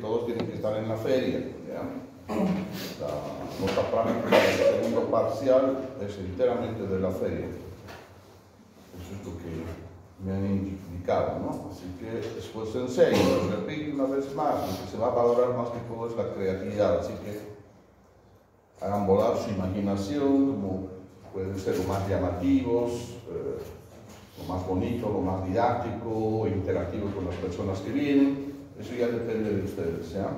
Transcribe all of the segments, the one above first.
todos tienen que estar en la feria, ¿ya? La nota práctica del segundo parcial es enteramente de la feria. Eso es lo que me han indicado, ¿no? Así que esfuércense, y repito una vez más, lo que se va a valorar más que todo es la creatividad, así que hagan volar su imaginación, como pueden ser lo más llamativos, lo más bonito, lo más didáctico, interactivo con las personas que vienen. Eso ya depende de ustedes, ¿ya?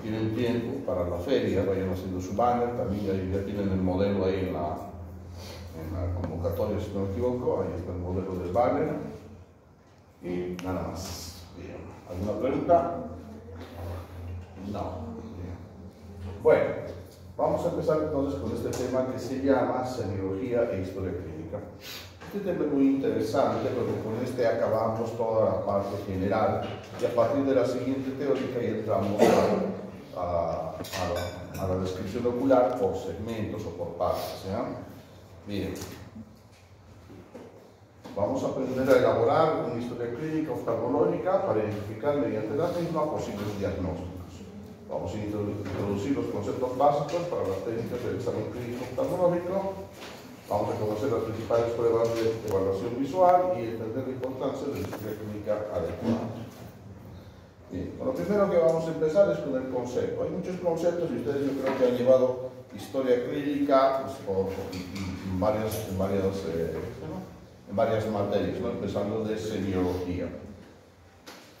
Tienen tiempo para la feria, vayan haciendo su banner, también ya tienen el modelo ahí en la convocatoria, si no me equivoco, ahí está el modelo del banner. Y nada más. Bien. ¿Alguna pregunta? No. Bien. Bueno, vamos a empezar entonces con este tema que se llama Semiología e Historia Clínica. Este tema es muy interesante porque con este acabamos toda la parte general y a partir de la siguiente teórica ya entramos a la descripción ocular por segmentos o por partes, ¿ya? Bien. Vamos a aprender a elaborar una historia clínica oftalmológica para identificar mediante la misma posibles diagnósticos. Vamos a introducir los conceptos básicos para las técnicas del examen clínico oftalmológico. Vamos a conocer las principales pruebas de evaluación visual y entender la importancia de la historia clínica adecuada. Bien, lo primero que vamos a empezar es con el concepto. Hay muchos conceptos y ustedes yo creo que han llevado historia clínica pues, en varias materias, ¿no? Empezando de semiología.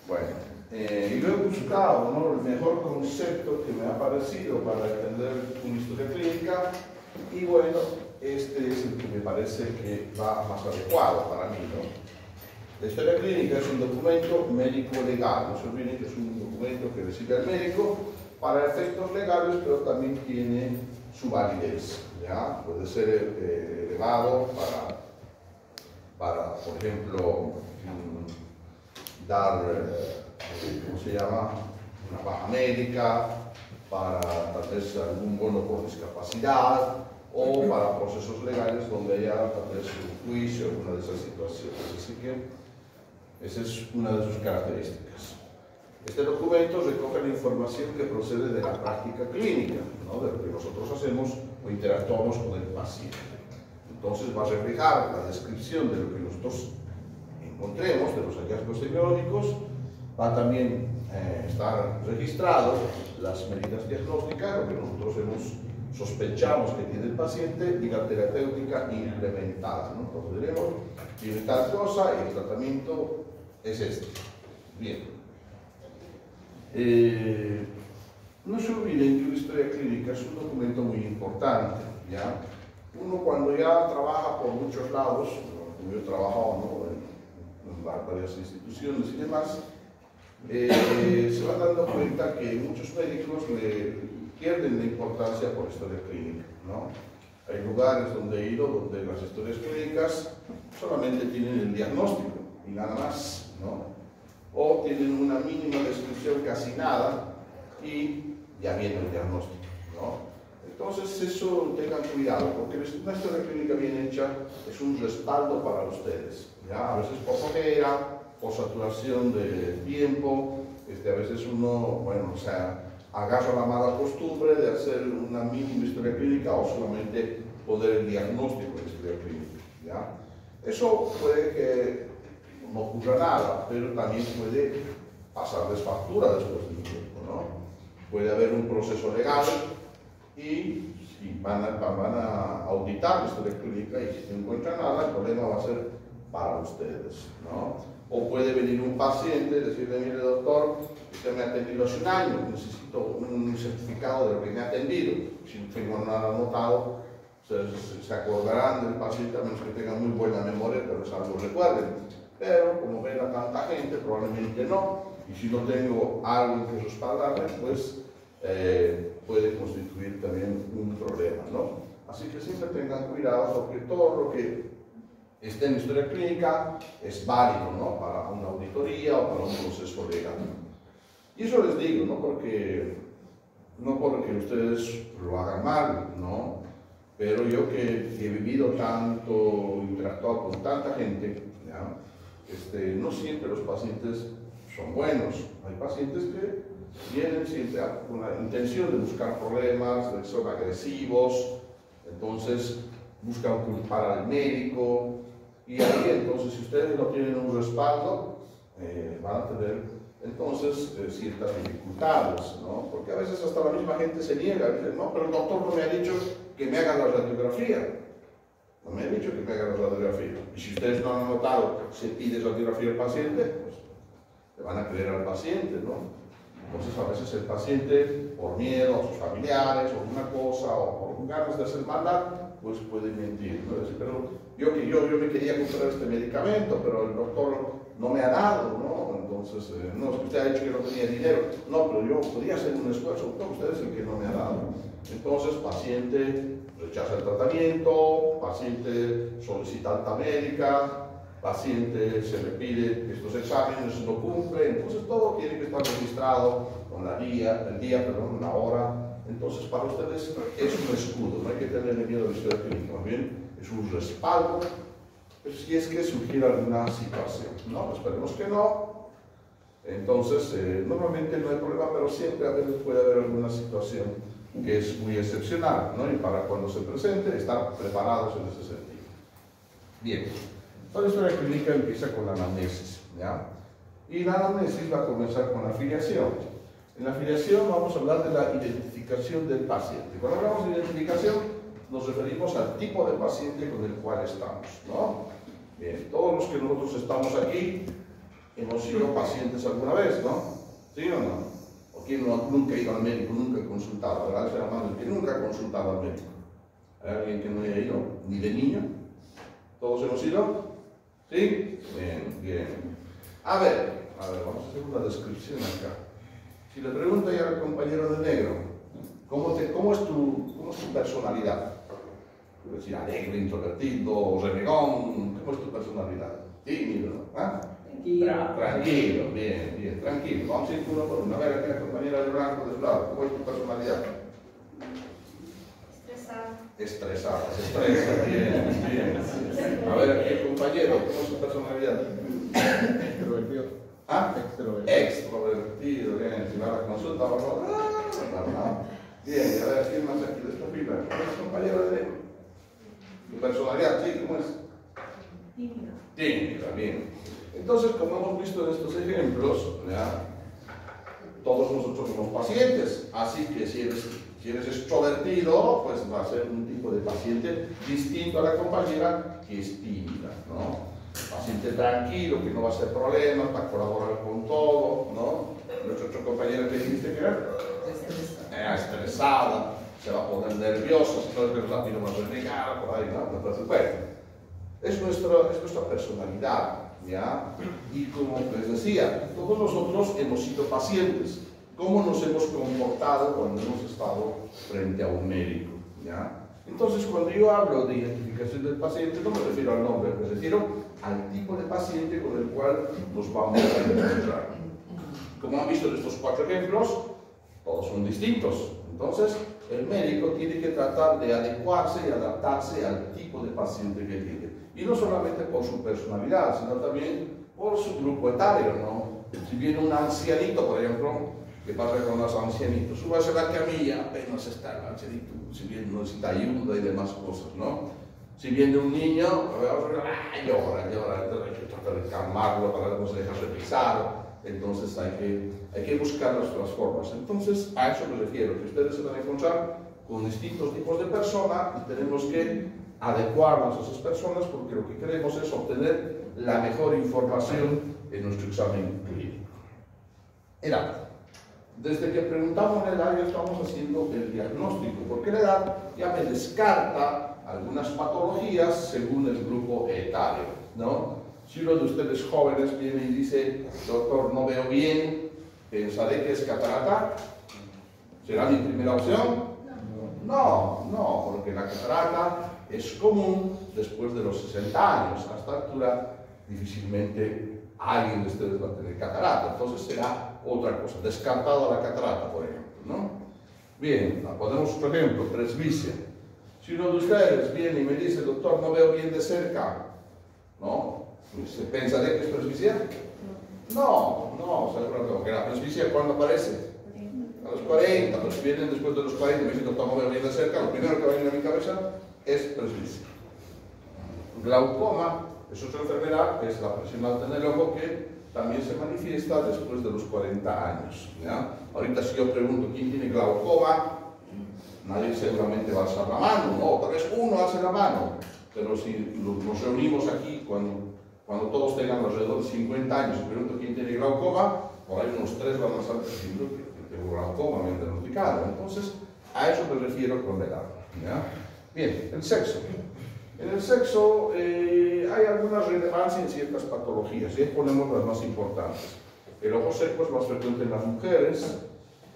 Bueno, y lo he buscado, ¿no? El mejor concepto que me ha parecido para entender una historia clínica y bueno, este es el que me parece que va más adecuado para mí, ¿no? La historia clínica es un documento médico-legal, no se olviden que es un documento que recibe el médico para efectos legales, pero también tiene su validez, ¿ya? Puede ser elevado para por ejemplo, dar, ¿cómo se llama?, una baja médica, para tal vez algún bono por discapacidad, o para procesos legales donde haya tal vez un juicio, alguna de esas situaciones. Así que esa es una de sus características. Este documento recoge la información que procede de la práctica clínica, ¿no? De lo que nosotros hacemos o interactuamos con el paciente. Entonces va a reflejar la descripción de lo que nosotros encontremos, de los hallazgos semiológicos. Va a también estar registrado las medidas diagnósticas, lo que nosotros sospechamos que tiene el paciente, y la terapéutica implementada, ¿no? Entonces diremos, tiene tal cosa y el tratamiento es este. Bien. No se olviden que una historia clínica es un documento muy importante, ¿ya? Uno cuando ya trabaja por muchos lados, como yo he trabajado, ¿no?, en varias instituciones y demás, se va dando cuenta que muchos médicos le pierden la importancia por historia clínica, ¿no? Hay lugares donde he ido donde las historias clínicas solamente tienen el diagnóstico y nada más, ¿no? O tienen una mínima descripción, casi nada, y ya viene el diagnóstico, ¿no? Entonces eso, tengan cuidado, porque una historia clínica bien hecha es un respaldo para ustedes, ¿ya? A veces por flojera, por saturación de tiempo, a veces uno, bueno, o sea, agarra la mala costumbre de hacer una mínima historia clínica o solamente poner el diagnóstico de historia clínica, ¿ya? Eso puede que no ocurra nada, pero también puede pasarles factura después de un tiempo, ¿no? Puede haber un proceso legal y si van a auditar la historia clínica y si no encuentran nada, el problema va a ser para ustedes, ¿no? O puede venir un paciente y decirle, mire doctor, usted me ha atendido hace un año, necesito un certificado de lo que me ha atendido. Si no tengo nada anotado, se acordarán del paciente, a menos que tengan muy buena memoria, pero es algo recuerden. Pero como ven a tanta gente, probablemente no. Y si no tengo algo en que respaldarme, pues puede constituir también un problema, ¿no? Así que siempre tengan cuidado porque todo lo que esté en historia clínica es válido, ¿no?, para una auditoría o para un proceso legal. Y eso les digo, no porque ustedes lo hagan mal, ¿no? Pero yo que he vivido tanto, interactuado con tanta gente, ¿ya? No siempre los pacientes son buenos. Hay pacientes que vienen siempre con la intención de buscar problemas, de que son agresivos, entonces buscan culpar al médico, y ahí entonces si ustedes no tienen un respaldo, van a tener entonces ciertas dificultades, ¿no? Porque a veces hasta la misma gente se niega, dice, no, pero el doctor no me ha dicho que me haga la radiografía. No me ha dicho que me haga la radiografía. Y si ustedes no han notado, se pide radiografía al paciente, pues le van a creer al paciente, ¿no? Entonces a veces el paciente, por miedo a sus familiares, o una cosa, o por ganas de hacer maldad, pues puede mentir, ¿no? Decir, pero yo me quería comprar este medicamento, pero el doctor no me ha dado, ¿no? Entonces, no, es que usted ha dicho que no tenía dinero. No, pero yo podría hacer un esfuerzo, no, usted es el que no me ha dado. Entonces, paciente rechaza el tratamiento, paciente solicita alta médica, paciente se le pide estos exámenes, no cumple, entonces todo tiene que estar registrado con la la hora. Entonces, para ustedes es un escudo, no hay que tenerle miedo a la historia clínica, más bien es un respaldo, pero si es que surgiera alguna situación, ¿no? Esperemos que no. Entonces, normalmente no hay problema, pero siempre a veces puede haber alguna situación que es muy excepcional, ¿no? Y para cuando se presente, estar preparados en ese sentido. Bien, la historia clínica empieza con la anamnesis, ¿ya? Y la anamnesis va a comenzar con la filiación. En la filiación vamos a hablar de la identificación del paciente. Cuando hablamos de identificación, nos referimos al tipo de paciente con el cual estamos, ¿no? Bien, todos los que nosotros estamos aquí hemos sido pacientes alguna vez, ¿no? ¿Sí o no? ¿O quién nunca ha ido al médico, nunca ha consultado? ¿Verdad? Será más el que nunca ha consultado al médico. ¿Hay alguien que no haya ido? ¿Ni de niño? ¿Todos hemos ido? ¿Sí? Bien, bien. A ver, vamos a hacer una descripción acá. Si le pregunto ya al compañero de negro, ¿cómo es tu personalidad? Quiero decir, alegre, introvertido, renegón, ¿cómo es tu personalidad? Tímido, ¿ah? Tranquilo, bien, bien, tranquilo. Vamos a ir uno por uno. A ver, aquí la compañera de blanco de su lado, ¿cómo es tu personalidad? Estresada, se estresa, bien, bien. A ver, aquí el compañero, ¿cómo es su personalidad? Extrovertido. ¿Ah? Extrovertido. Extrovertido, bien. Si va a la consulta, por favor. Bien, y a ver, ¿quién más aquí de esta fila? ¿Cómo es tu compañero de negro? ¿Tu personalidad, sí? ¿Cómo es? Tímida. Tímida, bien. Entonces, como hemos visto en estos ejemplos, ¿ya? Todos nosotros somos pacientes, así que si eres extrovertido, pues va a ser un tipo de paciente distinto a la compañera que es tímida, ¿no? Paciente tranquilo, que no va a ser problema, va a colaborar con todo, ¿no? Nuestra otra compañera que dijiste que era estresada, se va a poner nerviosa, si no es que rápido va a renegar, por ahí, ¿no? Entonces, bueno, es nuestra personalidad, ¿ya? Y como les decía, todos nosotros hemos sido pacientes. ¿Cómo nos hemos comportado cuando hemos estado frente a un médico, ¿ya? Entonces, cuando yo hablo de identificación del paciente, no me refiero al nombre, me refiero al tipo de paciente con el cual nos vamos a encontrar. Como han visto en estos 4 ejemplos, todos son distintos. Entonces, el médico tiene que tratar de adecuarse y adaptarse al tipo de paciente que tiene. Y no solamente por su personalidad, sino también por su grupo etario, ¿no? Si viene un ancianito, por ejemplo, ¿qué pasa con los ancianitos? Subas a la camilla, apenas está el ancianito, si bien no necesita ayuda y demás cosas, ¿no? Si viene un niño, llora, entonces hay que tratar de calmarlo para que no se deje repisar. Entonces hay que buscar las formas. Entonces, a eso me refiero, que ustedes se van a encontrar con distintos tipos de personas y tenemos que adecuarnos a esas personas porque lo que queremos es obtener la mejor información en nuestro examen clínico. Edad. Desde que preguntamos la edad ya estamos haciendo el diagnóstico, porque la edad ya me descarta algunas patologías según el grupo etario, ¿no? Si uno de ustedes jóvenes viene y dice, doctor, no veo bien, ¿pensaré que es catarata? ¿Será mi primera opción? No, porque la catarata es común después de los 60 años. A esta altura difícilmente alguien de ustedes va a tener catarata, entonces será otra cosa, descartado a la catarata, por ejemplo, ¿no? Bien, ponemos otro ejemplo, presbicia. Si uno de ustedes viene y me dice, doctor, no veo bien de cerca, ¿no? ¿Pensaré que es presbicia? No, porque la presbicia, ¿cuándo aparece? A los 40, pero si vienen después de los 40, me dicen, doctor, no me viene de cerca, lo primero que va a venir a mi cabeza es presbicia. Glaucoma es otra enfermedad, que es la presión alta en el ojo, que también se manifiesta después de los 40 años. ¿Ya? Ahorita si yo pregunto, ¿quién tiene glaucoma? Nadie seguramente va a alzar la mano, no, tal vez uno hace la mano, pero si nos reunimos aquí cuando todos tengan alrededor de 50 años y pregunto quién tiene glaucoma, por ahí unos 3 van a estar diciendo que tengo glaucoma, me han diagnosticado. Entonces, a eso me refiero con la edad. ¿Ya? Bien, el sexo. En el sexo hay alguna relevancia en ciertas patologías, y ahí ponemos las más importantes. El ojo seco es más frecuente en las mujeres,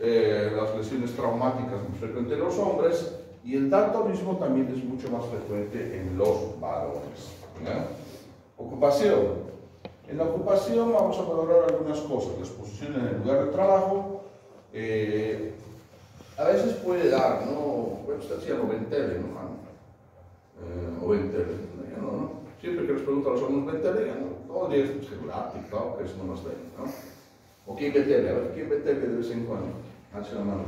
las lesiones traumáticas más frecuente en los hombres, y el daltonismo también es mucho más frecuente en los varones. ¿Ya? Ocupación. En la ocupación vamos a valorar algunas cosas. La exposición en el lugar de trabajo, a veces puede dar, ¿no? Bueno, usted decía no ventele, ¿no? O ventele, ¿no? Siempre que les pregunto a los hombres ventele, ¿no? Todo el día es celular, TikTok, eso no más ven, ¿no? ¿O quién ventele? A ver, ¿quién ventele de vez en cuando? Hace la mano,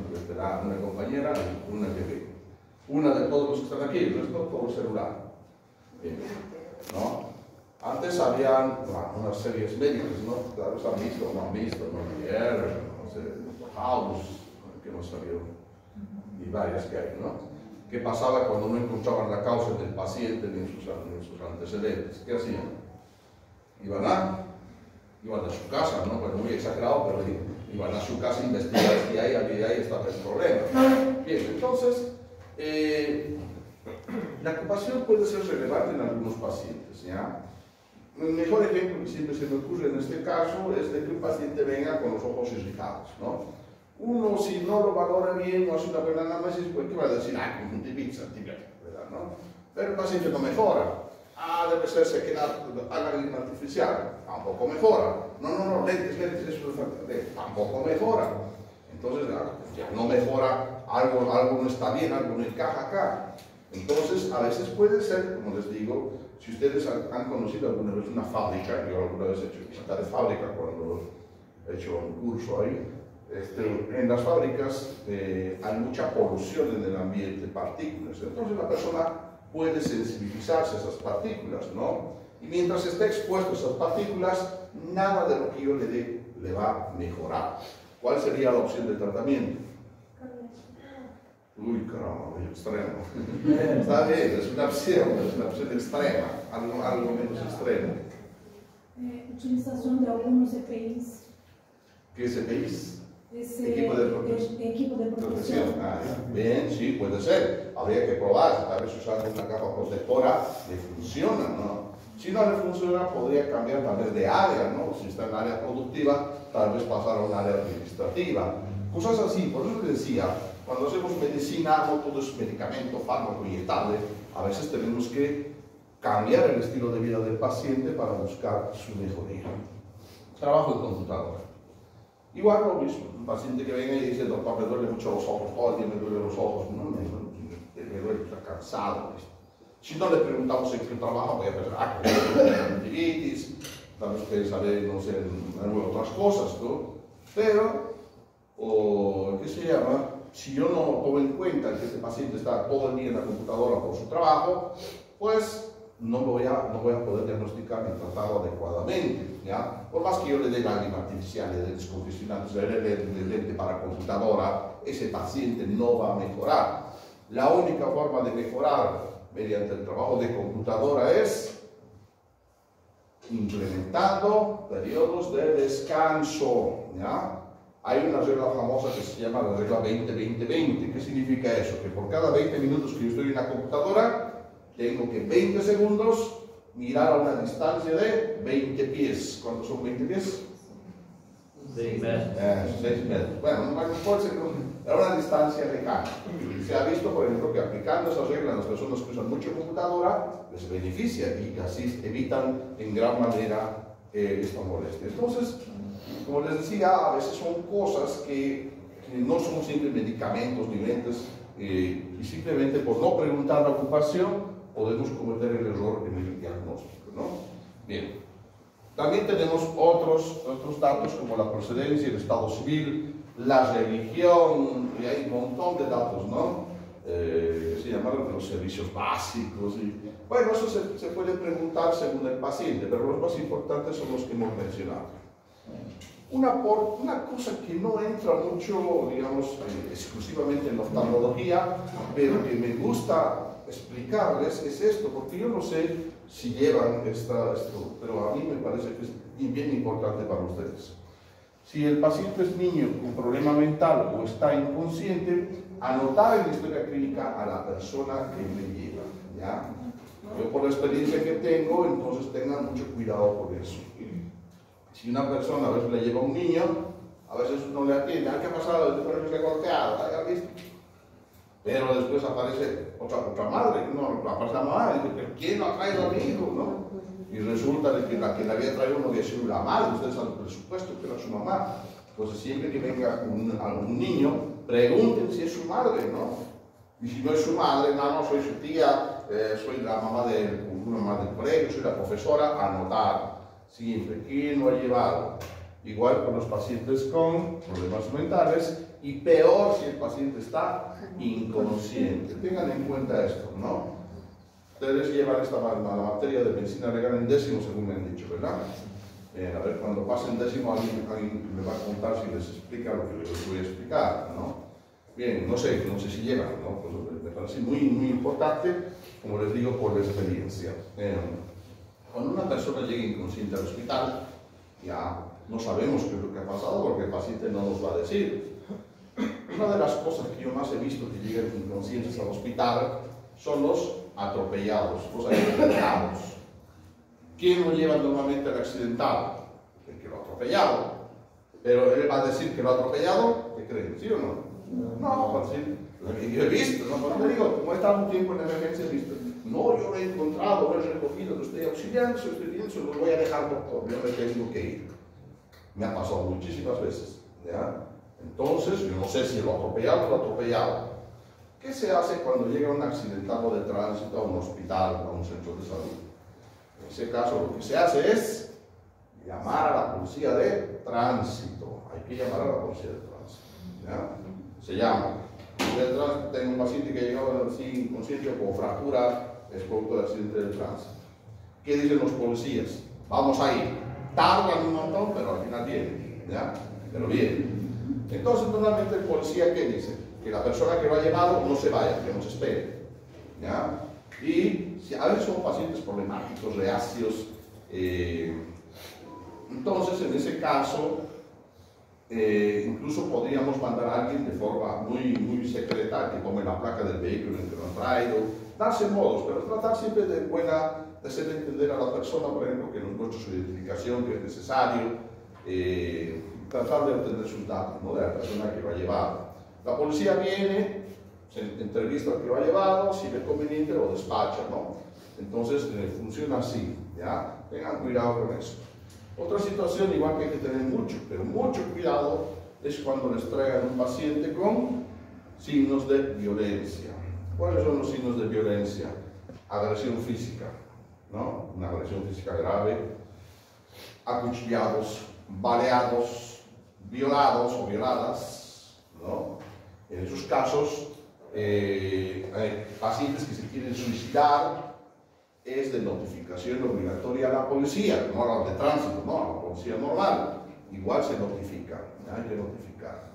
una compañera, una que ve. Una de todos los que están aquí, el resto todo el celular. ¿No? Antes habían unas series médicas, ¿no? Claro, se han visto, no han visto, ¿no? Ayer, no sé, House, que no salió, y varias que hay, ¿no? ¿Qué pasaba cuando no encontraban la causa del paciente ni en sus antecedentes? ¿Qué hacían? Iban a su casa, ¿no? Bueno, muy exagerado, pero iban a su casa a investigar si ahí estaba el problema. Bien, entonces, la ocupación puede ser relevante en algunos pacientes, ¿ya? El mejor ejemplo que siempre se me ocurre en este caso es de que un paciente venga con los ojos irritados, ¿no? Uno, si no lo valora bien, no hace una buena análisis, pues ¿qué va a decir? Conjuntivitis, antibiótico, ¿verdad? ¿No? Pero el paciente no mejora. Debe ser sequedad análisis artificial, tampoco mejora. No, lentes, eso tampoco mejora. Entonces, ya no mejora, algo no está bien, algo no encaja acá. Entonces, a veces puede ser, como les digo, si ustedes han conocido alguna vez una fábrica, yo alguna vez he hecho visita de fábrica cuando he hecho un curso ahí, en las fábricas hay mucha polución en el ambiente, partículas. Entonces la persona puede sensibilizarse a esas partículas, ¿no? Y mientras esté expuesto a esas partículas, nada de lo que yo le dé le va a mejorar. ¿Cuál sería la opción de tratamiento? Uy, caramba, muy extremo. Está bien, es una opción extrema, algo menos extremo. Utilización de algunos EPIs. ¿Qué es EPIs? Equipo de protección. Bien, sí, puede ser. Habría que probar, tal vez usando una capa protectora le funciona, ¿no? Si no le funciona, podría cambiar tal vez de área, ¿no? Si está en área productiva, tal vez pasar a un área administrativa. Cosas así, por eso les decía, cuando hacemos medicina, no todo es medicamento, fármaco inyectable, a veces tenemos que cambiar el estilo de vida del paciente para buscar su mejoría. Trabajo en computadora. Igual lo mismo, un paciente que venga y dice, doctor, me duele mucho los ojos, todo el día me duele los ojos, no, me duele, está cansado. Si no le preguntamos en qué trabaja, voy a pensar, con conjuntivitis, tal vez puede saber, no sé, otras cosas, ¿no? Pero, ¿qué se llama? Si yo no tomo en cuenta que este paciente está todo el día en la computadora por su trabajo, pues no voy a poder diagnosticar ni tratarlo adecuadamente, ¿ya? Por más que yo le dé lágrima artificial, le dé descongestionantes, le dé lente para computadora, ese paciente no va a mejorar. La única forma de mejorar mediante el trabajo de computadora es implementando periodos de descanso, ¿ya? Hay una regla famosa que se llama la regla 20-20-20. ¿Qué significa eso? Que por cada 20 minutos que yo estoy en la computadora, tengo que 20 segundos mirar a una distancia de 20 pies. ¿Cuántos son 20 pies? 6 metros. 6 metros. Bueno, no puede ser a una distancia lejana. Se ha visto, por ejemplo, que aplicando esas reglas a las personas que usan mucho computadora, les beneficia y así evitan en gran manera esta molestia. Entonces, como les decía, a veces son cosas que no son simples medicamentos ni lentes, y simplemente por no preguntar la ocupación podemos cometer el error en el diagnóstico, ¿no? Bien. También tenemos otros datos como la procedencia, el estado civil, la religión, y hay un montón de datos, ¿no? Se llaman los servicios básicos. Y, bueno, eso se puede preguntar según el paciente, pero los más importantes son los que hemos mencionado. Una cosa que no entra mucho, digamos, exclusivamente en la oftalmología, pero que me gusta explicarles es esto, porque yo no sé si llevan esto, pero a mí me parece que es bien importante para ustedes. Si el paciente es niño con problema mental o está inconsciente, anotar en la historia clínica a la persona que le lleva, ¿ya? Yo por la experiencia que tengo, entonces tengan mucho cuidado por eso. Si una persona a veces le lleva a un niño, a veces uno le atiende, ¿qué ha pasado? Después se ha golpeado, ¿ya visto? Pero después aparece otra madre, no, aparece la mamá, y dice, ¿quién lo ha traído a mi hijo? ¿No? Y resulta de que la que le había traído no había sido la madre, ustedes saben por supuesto que era su mamá. Entonces siempre que venga algún niño, pregunten si es su madre, ¿no? Y si no es su madre, no, soy su tía, soy la mamá del colegio, soy la profesora, anotar siempre quién lo ha llevado. Igual con los pacientes con problemas mentales, y peor si el paciente está inconsciente. Tengan en cuenta esto, ¿no? Ustedes llevan la materia de medicina legal en décimo, según me han dicho, ¿verdad? A ver, cuando pasen décimo, alguien me va a contar si les explica lo que les voy a explicar, ¿no? Bien, no sé si llevan, ¿no? Pues me parece muy importante, como les digo, por la experiencia. Cuando una persona llega inconsciente al hospital, ya no sabemos qué es lo que ha pasado porque el paciente no nos va a decir. Una de las cosas que yo más he visto que llegan inconscientes al hospital son los atropellados, los accidentados. ¿Quién lo lleva normalmente al accidentado? El que lo ha atropellado. Pero él va a decir que lo ha atropellado, ¿qué creen? ¿Sí o no? No, va a decir, lo que yo he visto, ¿no? Cuando le digo, como he estado un tiempo en la emergencia, he visto. No, yo lo he encontrado, lo he recogido, lo estoy auxiliando, estoy bien, se lo voy a dejar, doctor, yo me tengo que ir. Me ha pasado muchísimas veces, ¿ya? Entonces, yo no sé si lo ha atropellado o lo ha atropellado. ¿Qué se hace cuando llega un accidentado de tránsito a un hospital, a un centro de salud? En ese caso, lo que se hace es llamar a la policía de tránsito. Hay que llamar a la policía de tránsito, ¿ya? Se llama. Tengo un paciente que ha llegado así inconsciente con fractura, es producto del accidente de tránsito. ¿Qué dicen los policías? Vamos a ir. Tardan un montón, pero al final vienen, ¿ya? Pero bien. Entonces, normalmente el policía, ¿qué dice? Que la persona que lo ha llevado no se vaya, que nos espere, ¿ya? Y si a veces son pacientes problemáticos, reacios, entonces en ese caso, incluso podríamos mandar a alguien de forma muy secreta que tome la placa del vehículo en que lo han traído, darse modos, pero tratar siempre de hacer entender a la persona, por ejemplo, que no encuentre su identificación, que es necesario, tratar de obtener sus datos, ¿no? De la persona que lo ha llevado. La policía viene, se entrevista al que lo ha llevado, si ve conveniente lo despacha, ¿no? Entonces funciona así, ¿ya? Tengan cuidado con eso. Otra situación, igual que hay que tener mucho cuidado, es cuando les traigan un paciente con signos de violencia. ¿Cuáles son los signos de violencia? Agresión física, ¿no? Una agresión física grave, acuchillados, baleados, violados o violadas, ¿no? En esos casos, hay pacientes que se quieren suicidar, es de notificación obligatoria a la policía, no a la de tránsito, no, a la policía normal. Igual se notifica, hay que notificar.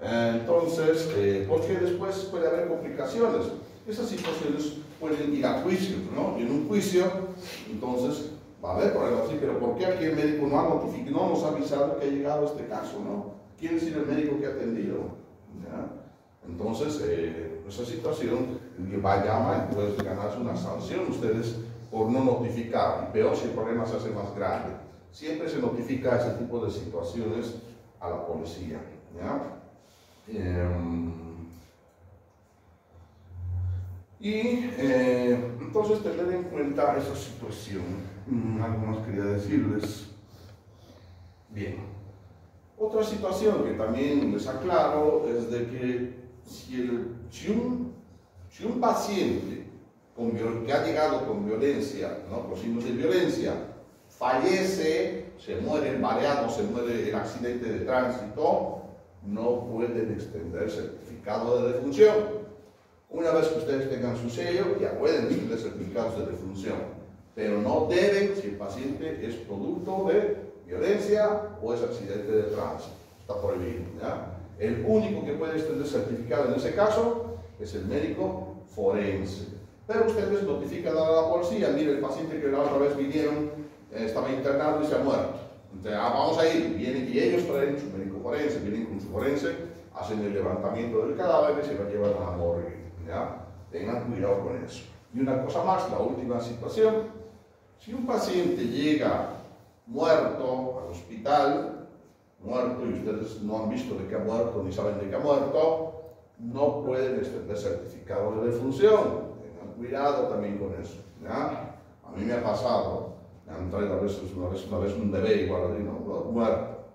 Entonces, porque después puede haber complicaciones. Esas situaciones pueden ir a juicio, ¿no? Y en un juicio, entonces, va a haber problemas, sí, pero ¿por qué aquí el médico no ha notificado, no nos ha avisado que ha llegado este caso, ¿no? ¿Quién es el médico que ha atendido? ¿Ya? Entonces, esa situación va a llamar y puede ganarse una sanción ustedes por no notificar, y peor si el problema se hace más grande. Siempre se notifica ese tipo de situaciones a la policía, ¿ya? Entonces tener en cuenta esa situación. Algo más quería decirles. Bien. Otra situación que también les aclaro es de que si un paciente que ha llegado con violencia, ¿no? Con signos de violencia, fallece, se muere baleado, se muere en accidente de tránsito, no pueden extender certificado de defunción. Una vez que ustedes tengan su sello, ya pueden extender certificados de defunción, pero no deben si el paciente es producto de violencia o es accidente de tránsito. Está prohibido, ¿ya? El único que puede extender certificado en ese caso es el médico forense. Pero ustedes notifican a la policía: mire, el paciente que la otra vez vinieron estaba internado y se ha muerto. Entonces, vamos a ir. Vienen, y ellos traen su médico forense, vienen con su forense, hacen el levantamiento del cadáver y se lo llevan a la morgue, ¿ya? Tengan cuidado con eso. Y una cosa más, la última situación: si un paciente llega muerto al hospital, muerto, y ustedes no han visto de qué ha muerto ni saben de qué ha muerto, no pueden extender certificado de defunción. Tengan cuidado también con eso, ¿ya? A mí me ha pasado, me han traído una vez un bebé igual, ¿no? Muerto.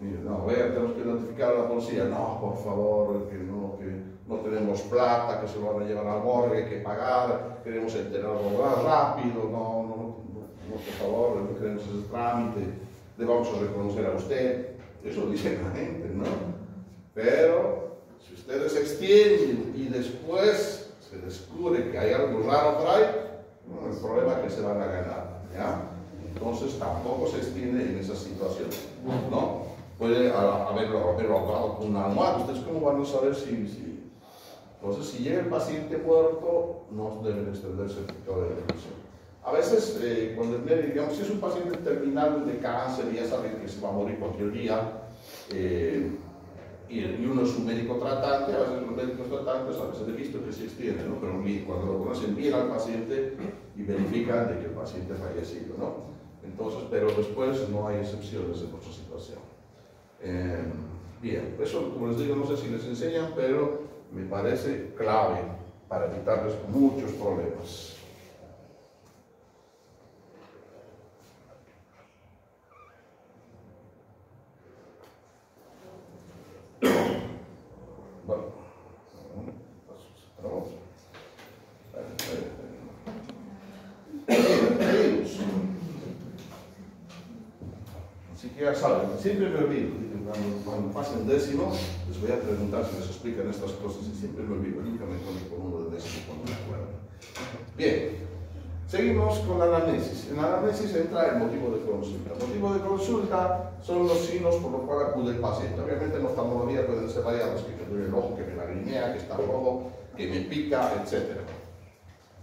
Y no, vea, tenemos que notificar a la policía. No, por favor, que no tenemos plata, que se lo van a llevar al morgue, hay que pagar, queremos enterarlo rápido, no, por favor, no queremos ese trámite, le vamos a reconocer a usted. Eso dice la gente, ¿no? Pero si ustedes se extienden y después se descubre que hay algo raro por ahí, el problema es que se van a ganar, ¿ya? Entonces tampoco se extiende en esa situación, ¿no? Puede haberlo ahogado con una almohada. ¿Ustedes cómo van a saber si? Entonces, si llega el paciente muerto, no deben extender el certificado de defunción. A veces, cuando el médico, digamos, si es un paciente terminal de cáncer y ya saben que se va a morir cualquier día, y uno es un médico tratante, a veces los médicos tratantes a veces he visto que se extiende, ¿no? Pero cuando lo conocen bien al paciente y verifican de que el paciente ha fallecido, ¿no? Entonces, pero después no hay excepciones en nuestra situación. Bien, eso, como les digo, no sé si les enseñan, pero me parece clave para evitarles muchos problemas. Bueno, así que ya saben, siempre me olvido, cuando pasen décimo, les voy a preguntar si les explican estas cosas y siempre me olvido, nunca me conecto con uno de décimo cuando me acuerdo. Bien, seguimos con la anamnesis. En la anamnesis entra el motivo de consulta. El motivo de consulta son los signos por los cuales acude el paciente. Obviamente en oftalmología pueden ser variados, que me duele el ojo, que me lagrimea, que está rojo, que me pica, etc.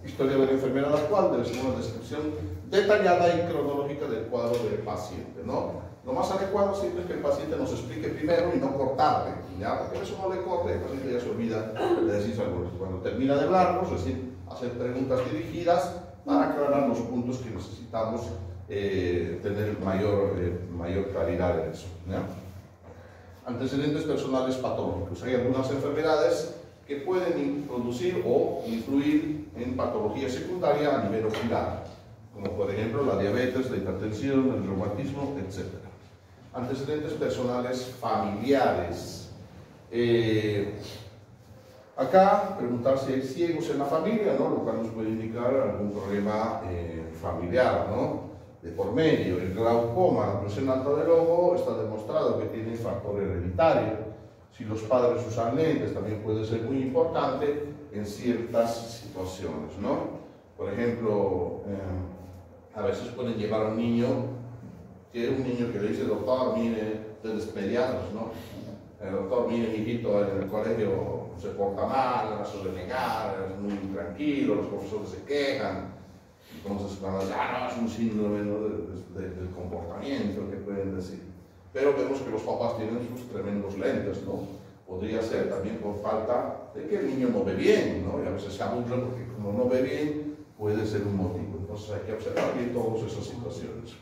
Historia de la enfermera actual debe ser una descripción detallada y cronológica del cuadro del paciente, ¿no? Lo más adecuado siempre es que el paciente nos explique primero y no cortarle, ¿ya? Porque eso no le corte, el paciente ya se olvida de decir algo. Cuando termina de hablarnos, es decir, hacer preguntas dirigidas para aclarar los puntos que necesitamos tener mayor claridad en eso, ¿ya? Antecedentes personales patológicos. Hay algunas enfermedades que pueden producir o influir en patología secundaria a nivel ocular, como por ejemplo la diabetes, la hipertensión, el reumatismo, etc. Antecedentes personales familiares. Acá, preguntar si hay ciegos en la familia, ¿no? Lo cual nos puede indicar algún problema familiar, ¿no? De por medio. El glaucoma, la presión alta del ojo, está demostrado que tiene factor hereditario. Si los padres usan lentes, también puede ser muy importante en ciertas situaciones, ¿no? Por ejemplo, a veces pueden llevar a un niño que le dice: doctor, mire, ustedes pediatras, ¿no? El doctor, mire, mi hijito en el colegio se porta mal, la suele negar, es muy tranquilo, los profesores se quejan. Entonces, cuando dicen: no, es un síndrome, ¿no? del comportamiento, que pueden decir. Pero vemos que los papás tienen sus tremendos lentes, ¿no? Podría ser también por falta de que el niño no ve bien, ¿no? Y a veces se aburre porque como no ve bien, puede ser un motivo. Entonces hay que observar bien todas esas situaciones.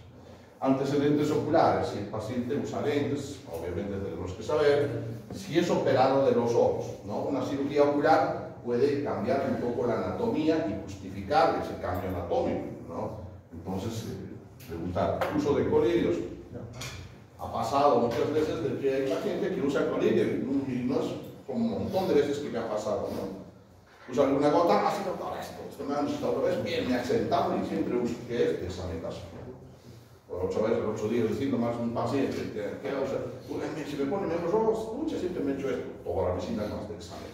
Antecedentes oculares. Si el paciente usa lentes, obviamente tenemos que saber si es operado de los ojos, ¿no? Una cirugía ocular puede cambiar un poco la anatomía y justificar ese cambio anatómico, ¿no? Entonces, preguntar, ¿uso de colirios? Ha pasado muchas veces de que hay pacientes que usan colirio y no es como un montón de veces que me ha pasado, ¿no? Usa alguna gota, así doctor, esto me ha gustado otra vez, bien, me ha sentado y siempre uso que es desametasona. otra vez, el otro día, diciendo más un paciente, si me pone menos rojos, muchas siempre me echo esto, toda la visita más de examen,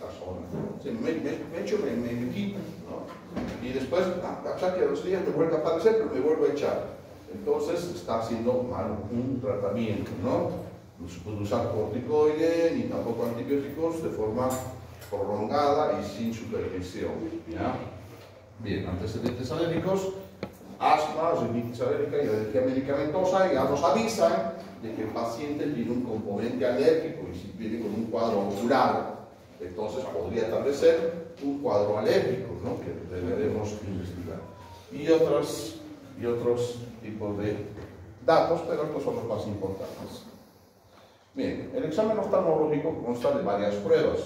si me echo, me quito, ¿no? Y después, hasta que a los días me vuelve a aparecer, pero me vuelvo a echar. Entonces, está haciendo mal un tratamiento, ¿no? No se puede usar corticoides ni tampoco antibióticos de forma prolongada y sin supervisión, ¿ya? Bien, antecedentes alérgicos, asma, rinitis alérgica y alergia medicamentosa, ya nos avisan de que el paciente tiene un componente alérgico y si viene con un cuadro ocular, entonces podría tal vez ser un cuadro alérgico, ¿no? Que deberemos investigar. Y otros tipos de datos, pero estos son los más importantes. Bien, el examen oftalmológico consta de varias pruebas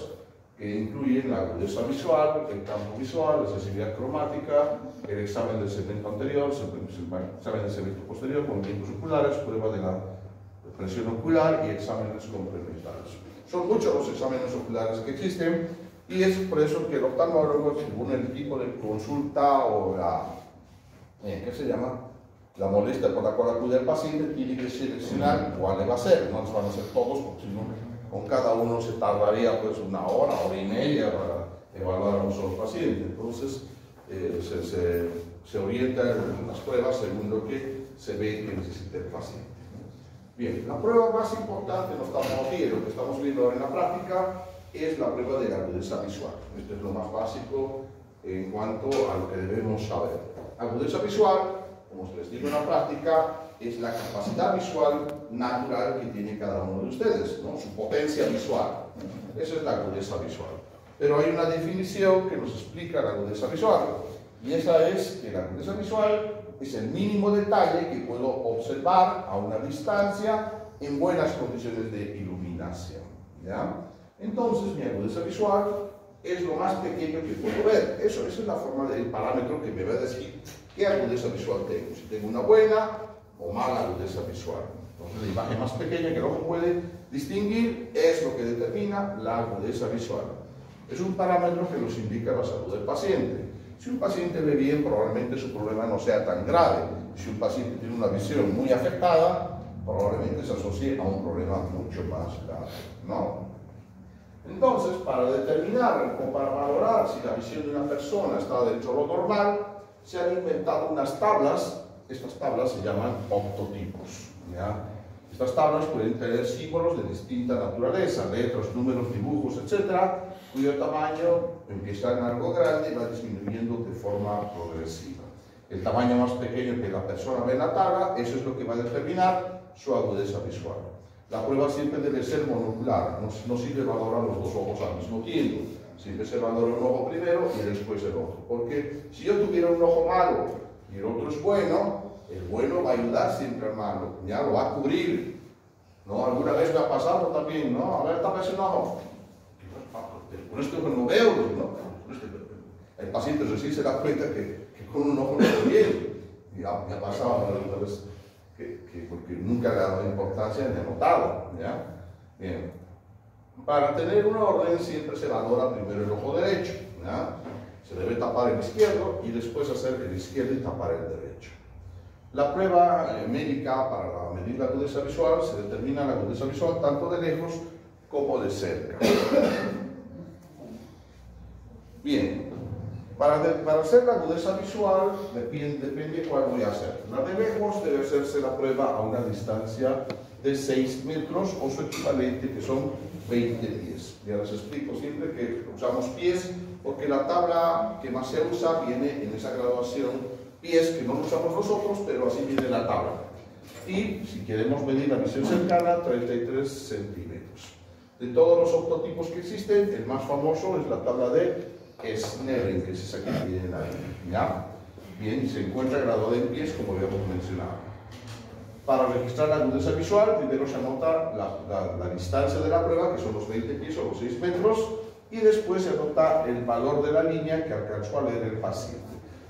que incluyen la agudeza visual, el campo visual, la sensibilidad cromática, el examen del segmento anterior, el examen del segmento posterior, movimientos oculares, prueba de la presión ocular y exámenes complementarios. Son muchos los exámenes oculares que existen y es por eso que el oftalmólogo, según el tipo de consulta o la, ¿qué se llama? La molestia por la cual acude el paciente, tiene que seleccionar cuál le va a hacer. No los van a hacer todos, porque si no, con cada uno se tardaría pues una hora y media para evaluar a un solo paciente. Entonces, se orientan las pruebas según lo que se ve que necesita el paciente. Bien, la prueba más importante en oftalmología, lo que estamos viendo ahora en la práctica, es la prueba de la agudeza visual. Esto es lo más básico en cuanto a lo que debemos saber. Agudeza visual, como se les digo en la práctica, es la capacidad visual natural que tiene cada uno de ustedes, ¿no? Su potencia visual. Esa es la agudeza visual. Pero hay una definición que nos explica la agudeza visual, y esa es que la agudeza visual es el mínimo detalle que puedo observar a una distancia en buenas condiciones de iluminación, ¿ya? Entonces, mi agudeza visual es lo más pequeño que puedo ver. Esa es la forma del parámetro que me va a decir qué agudeza visual tengo. Si tengo una buena o mala agudeza visual. Entonces, la imagen más pequeña que el ojo puede distinguir es lo que determina la agudeza visual. Es un parámetro que nos indica la salud del paciente. Si un paciente ve bien, probablemente su problema no sea tan grave. Si un paciente tiene una visión muy afectada, probablemente se asocie a un problema mucho más grave, ¿no? Entonces, para determinar o para valorar si la visión de una persona está dentro de lo normal, se han inventado unas tablas. Estas tablas se llaman octotipos, ¿ya? Estas tablas pueden tener símbolos de distinta naturaleza, letras, números, dibujos, etcétera, cuyo tamaño empieza en algo grande y va disminuyendo de forma progresiva. El tamaño más pequeño que la persona ve en la tabla, eso es lo que va a determinar su agudeza visual. La prueba siempre debe ser monocular, no sirve valorar los dos ojos al mismo tiempo. Siempre se valora un ojo primero y después el otro. Porque si yo tuviera un ojo malo y el otro es bueno, el bueno va a ayudar siempre al malo, ya lo va a cubrir, ¿no? Alguna vez me ha pasado también, ¿no? A ver, tápese un ojo. Con esto no veo, ¿no? El paciente sí se da cuenta que con un ojo no ve bien. Y me ha pasado alguna vez porque nunca le ha dado importancia ni ha notado, ¿ya? Bien. Para tener una orden siempre se valora primero el ojo derecho, ¿ya? Se debe tapar el izquierdo y después hacer el izquierdo y tapar el derecho. La prueba médica para medir la agudeza visual se determina la agudeza visual tanto de lejos como de cerca. Bien, para hacer la agudeza visual depende cuál voy a hacer. La de lejos debe hacerse la prueba a una distancia de 6 metros o su equivalente, que son 20 pies. Ya les explico siempre que usamos pies porque la tabla que más se usa viene en esa graduación pies, que no lo usamos nosotros, pero así viene la tabla. Y si queremos medir la visión cercana, 33 centímetros. De todos los octotipos que existen, el más famoso es la tabla de Snellen, que es esa que tienen ahí, ¿ya? Bien, y se encuentra graduada en pies, como habíamos mencionado. Para registrar la agudeza visual, primero se anota la distancia de la prueba, que son los 20 pies o los 6 metros, y después se anota el valor de la línea que alcanzó a leer el paciente.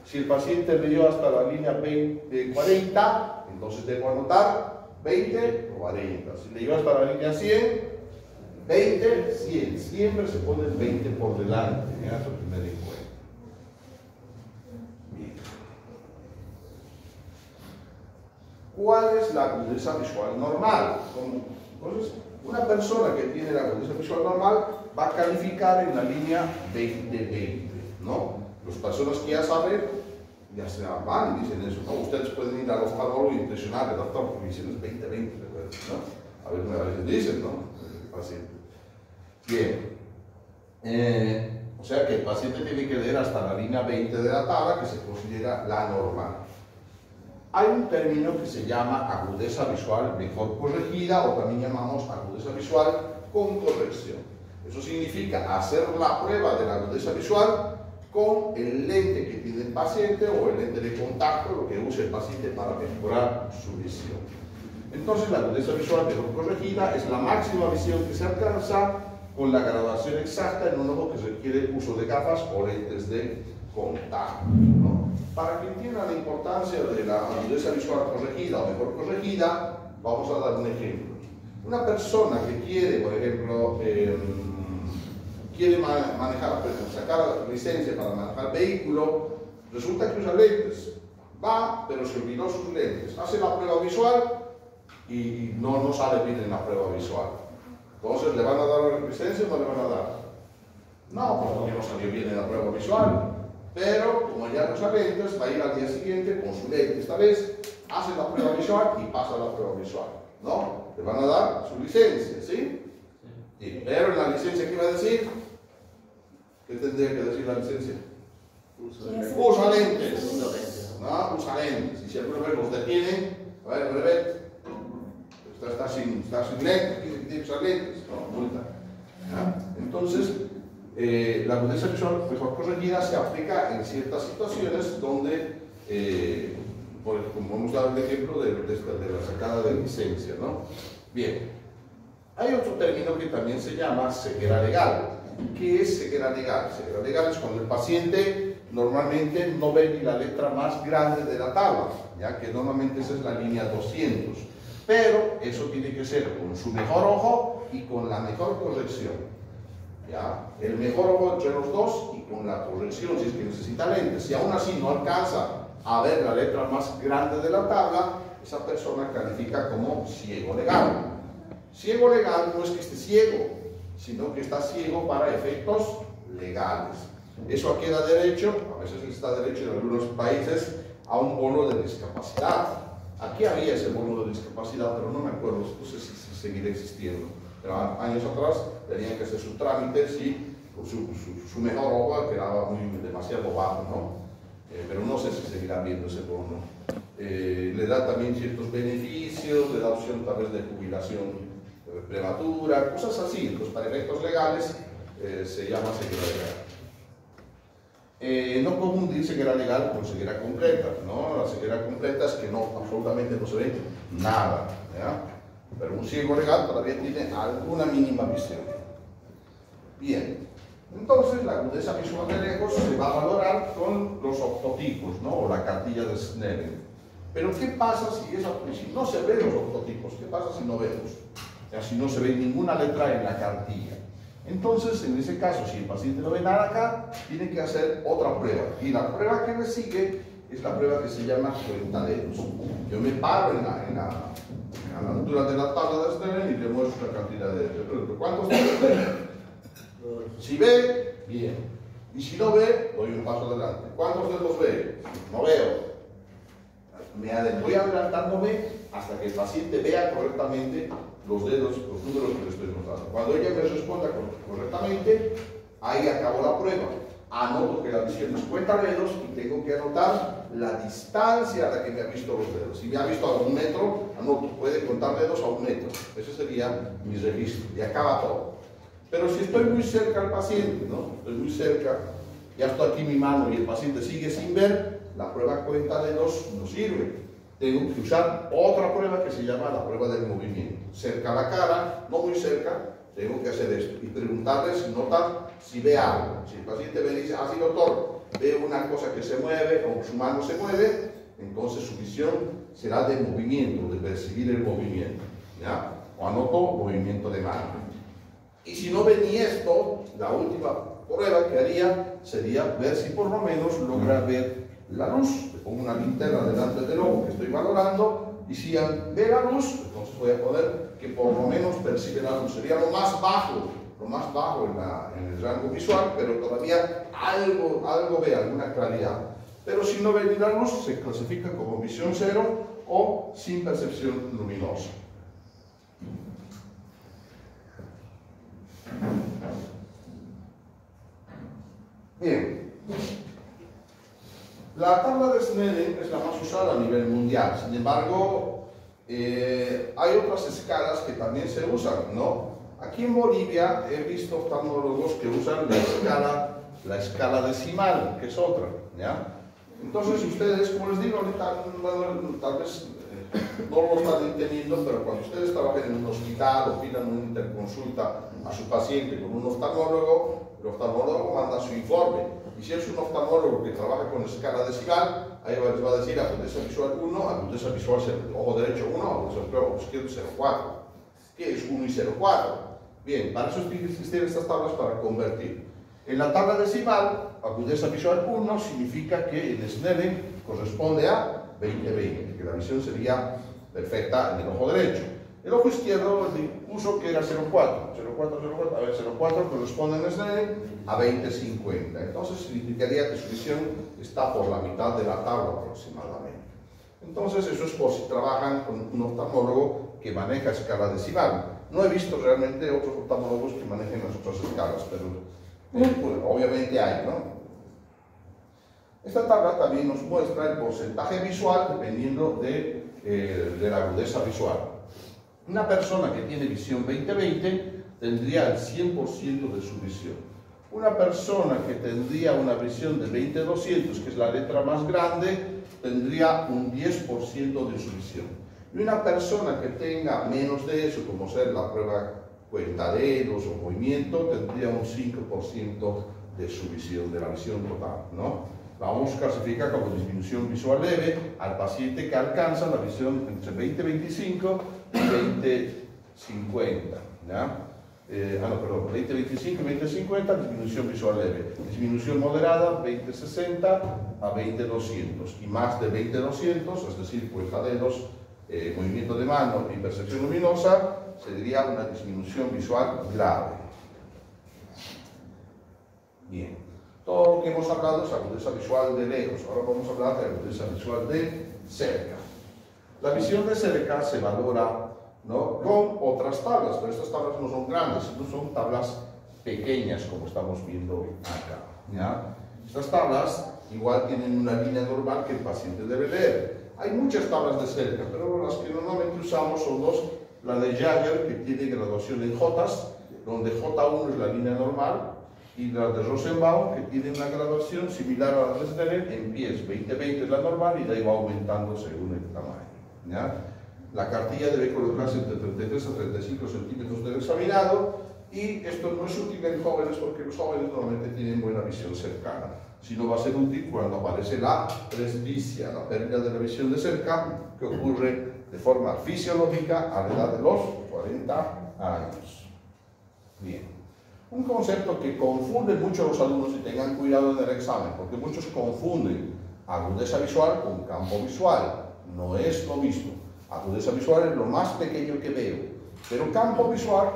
Si el paciente leyó hasta la línea 40, entonces debo anotar 20 o 40. Si leyó hasta la línea 100, 20, 100. Siempre se pone el 20 por delante. Eso es tener en cuenta. Bien. ¿Cuál es la agudeza visual normal? Entonces, una persona que tiene la agudeza visual normal va a calificar en la línea 20-20, ¿no? Las personas que ya saben, ya se van y dicen eso, ¿no? Ustedes pueden ir al oftalmólogo y impresionar al doctor porque dicen es 20-20, ¿no? A veces dicen, ¿no? El paciente. Bien. O sea que el paciente tiene que leer hasta la línea 20 de la tabla, que se considera la normal. Hay un término que se llama agudeza visual mejor corregida, o también llamamos agudeza visual con corrección. Eso significa hacer la prueba de la agudeza visual con el lente que tiene el paciente o el lente de contacto, lo que usa el paciente para mejorar su visión. Entonces, la agudeza visual mejor corregida es la máxima visión que se alcanza con la graduación exacta en un ojo que requiere uso de gafas o lentes de contacto, ¿no? Para que entiendan la importancia de la agudeza visual corregida o mejor corregida, vamos a dar un ejemplo. Una persona que quiere, por ejemplo, quiere manejar, sacar la licencia para manejar vehículo, resulta que usa lentes. Va, pero se olvidó sus lentes. Hace la prueba visual y no sale bien en la prueba visual. Entonces, ¿le van a dar la licencia o no le van a dar? No, porque no salió bien en la prueba visual. Pero, como ya no usa lentes, va a ir al día siguiente con su lente. Esta vez, hace la prueba visual y pasa la prueba visual. ¿No? Le van a dar su licencia, ¿sí? Sí. Pero en la licencia, ¿qué va a decir? ¿Qué tendría que decir la licencia? Usa lentes. ¿No? Usa lentes. Y si el problema los detienen, a ver, brevet. Está sin lentes, tiene que usar lentes, no, multa. Entonces, la agudeza visual mejor corregida se aplica en ciertas situaciones donde, como hemos dado el ejemplo de la sacada de licencia, ¿no? Bien, hay otro término que también se llama ceguera legal. ¿Qué es ceguera legal? Ceguera legal es cuando el paciente normalmente no ve ni la letra más grande de la tabla, ya que normalmente esa es la línea 200. Pero eso tiene que ser con su mejor ojo y con la mejor corrección. ¿Ya? El mejor ojo entre los dos y con la corrección si es que necesita lentes. Si aún así no alcanza a ver la letra más grande de la tabla, esa persona califica como ciego legal. Ciego legal no es que esté ciego, sino que está ciego para efectos legales. Eso a qué da derecho, a veces está derecho en algunos países, a un bono de discapacidad. Aquí había ese bono de discapacidad, pero no me acuerdo, no sé si seguirá existiendo. Pero años atrás tenían que hacer su trámite si su mejor ojo quedaba demasiado bajo, ¿no? Pero no sé si seguirá viendo ese bono. Le da también ciertos beneficios, le da opción tal vez de jubilación prematura, cosas así. Entonces, para efectos legales se llama ceguera legal. No confundir ceguera legal con ceguera completa, ¿no? La ceguera completa es que absolutamente no se ve nada, ¿ya? Pero un ciego legal todavía tiene alguna mínima visión. Bien, entonces la agudeza visual de lejos se va a valorar con los octotipos, ¿no? O la cartilla de Snellen. Pero ¿qué pasa si no se ven los octotipos? ¿Qué pasa si no vemos? O sea, si no se ve ninguna letra en la cartilla. Entonces, en ese caso, si el paciente no ve nada acá, tiene que hacer otra prueba. Y la prueba que le sigue es la prueba que se llama cuentadedos. Yo me paro a la altura de la tabla de Snellen y le muestro la cantidad de dedos. ¿Cuántos dedos ve? Si ve, bien. Y si no ve, doy un paso adelante. ¿Cuántos dedos ve? No veo. Voy adelantándome hasta que el paciente vea correctamente los dedos, los números que le estoy mostrando. Cuando ella me responda correctamente, ahí acabó la prueba. Anoto que la visión es cuentadedos y tengo que anotar la distancia a la que me ha visto los dedos. Si me ha visto a 1 metro, anoto, puede contar dedos a 1 metro. Ese sería mi registro y acaba todo. Pero si estoy muy cerca al paciente, ¿no? Estoy muy cerca, ya estoy aquí mi mano y el paciente sigue sin ver, la prueba cuentadedos no sirve. Tengo que usar otra prueba que se llama la prueba del movimiento. Cerca a la cara, no muy cerca, tengo que hacer esto y preguntarle si nota, si ve algo. Si el paciente me dice, sí doctor, ve una cosa que se mueve o su mano se mueve, entonces su visión será de movimiento, de percibir el movimiento, ¿ya? O anoto movimiento de mano. Y si no ve ni esto, la última prueba que haría sería ver si por lo menos logra ver la luz. Le pongo una linterna delante del ojo que estoy valorando Y si ve la luz, entonces voy a poner que por lo menos percibe la luz. Sería lo más bajo en el rango visual, pero todavía algo ve, alguna claridad. Pero si no ve ni la luz, se clasifica como visión cero o sin percepción luminosa. Bien. La tabla de Snellen es la más usada a nivel mundial. Sin embargo, hay otras escalas que también se usan, ¿no? Aquí en Bolivia he visto oftalmólogos que usan la escala decimal, que es otra, ¿ya? Entonces ustedes, como les digo, ahorita tal vez no lo están entendiendo, pero cuando ustedes trabajan en un hospital o pidan una interconsulta a su paciente con un oftalmólogo, el oftalmólogo manda su informe. Y si es un oftalmólogo que trabaja con escala decimal, ahí les va a decir agudeza visual 1, agudeza visual ojo derecho 1, agudeza ojo izquierdo 0,4. ¿Qué es 1 y 0,4? Bien, para eso existen estas tablas para convertir. En la tabla decimal, agudeza visual 1 significa que en Snellen corresponde a 20/20, que la visión sería perfecta en el ojo derecho. El ojo izquierdo puso que era 0,4. 0,4, a ver, 0,4 corresponde en Snellen a 20/50. Entonces significaría que su visión está por la mitad de la tabla aproximadamente. Entonces eso es por si trabajan con un oftalmólogo que maneja escala decimal. No he visto realmente otros oftalmólogos que manejen las otras escalas, pero pues, obviamente hay, ¿no? Esta tabla también nos muestra el porcentaje visual dependiendo de la agudeza visual. Una persona que tiene visión 20/20 tendría el 100% de su visión. Una persona que tendría una visión de 20/200, que es la letra más grande, tendría un 10% de su visión. Y una persona que tenga menos de eso, como ser la prueba cuentadedos o movimiento, tendría un 5% de su visión, de la visión total, ¿no? La vamos a clasificar como disminución visual leve al paciente que alcanza la visión entre 20/25 y 20/50, ¿ya? 20/25 y 20/50, disminución visual leve. Disminución moderada, 20/60 a 20/200. Y más de 20/200, es decir, cuentadedos, movimiento de mano y percepción luminosa, sería una disminución visual grave. Bien. Todo lo que hemos hablado es agudeza visual de lejos. Ahora vamos a hablar de agudeza visual de cerca. La visión de cerca se valora, ¿no?, con otras tablas, pero estas tablas no son grandes, no son tablas pequeñas como estamos viendo acá, ¿ya? Estas tablas igual tienen una línea normal que el paciente debe leer. Hay muchas tablas de cerca, pero las que normalmente usamos son la de Jagger, que tiene graduación en Jotas, donde J1 es la línea normal, y la de Rosenbaum, que tiene una graduación similar a la de Snellen en pies. 20/20 es la normal y de ahí va aumentando según el tamaño, ¿ya? La cartilla debe colocarse entre 33 a 35 centímetros del examinado, y esto no es útil en jóvenes porque los jóvenes normalmente tienen buena visión cercana, sino va a ser útil cuando aparece la presbicia, la pérdida de la visión de cerca, que ocurre de forma fisiológica a la edad de los 40 años. Bien. Un concepto que confunde mucho a los alumnos, y tengan cuidado en el examen, porque muchos confunden agudeza visual con campo visual. No es lo mismo. Agudeza visual es lo más pequeño que veo, pero campo visual,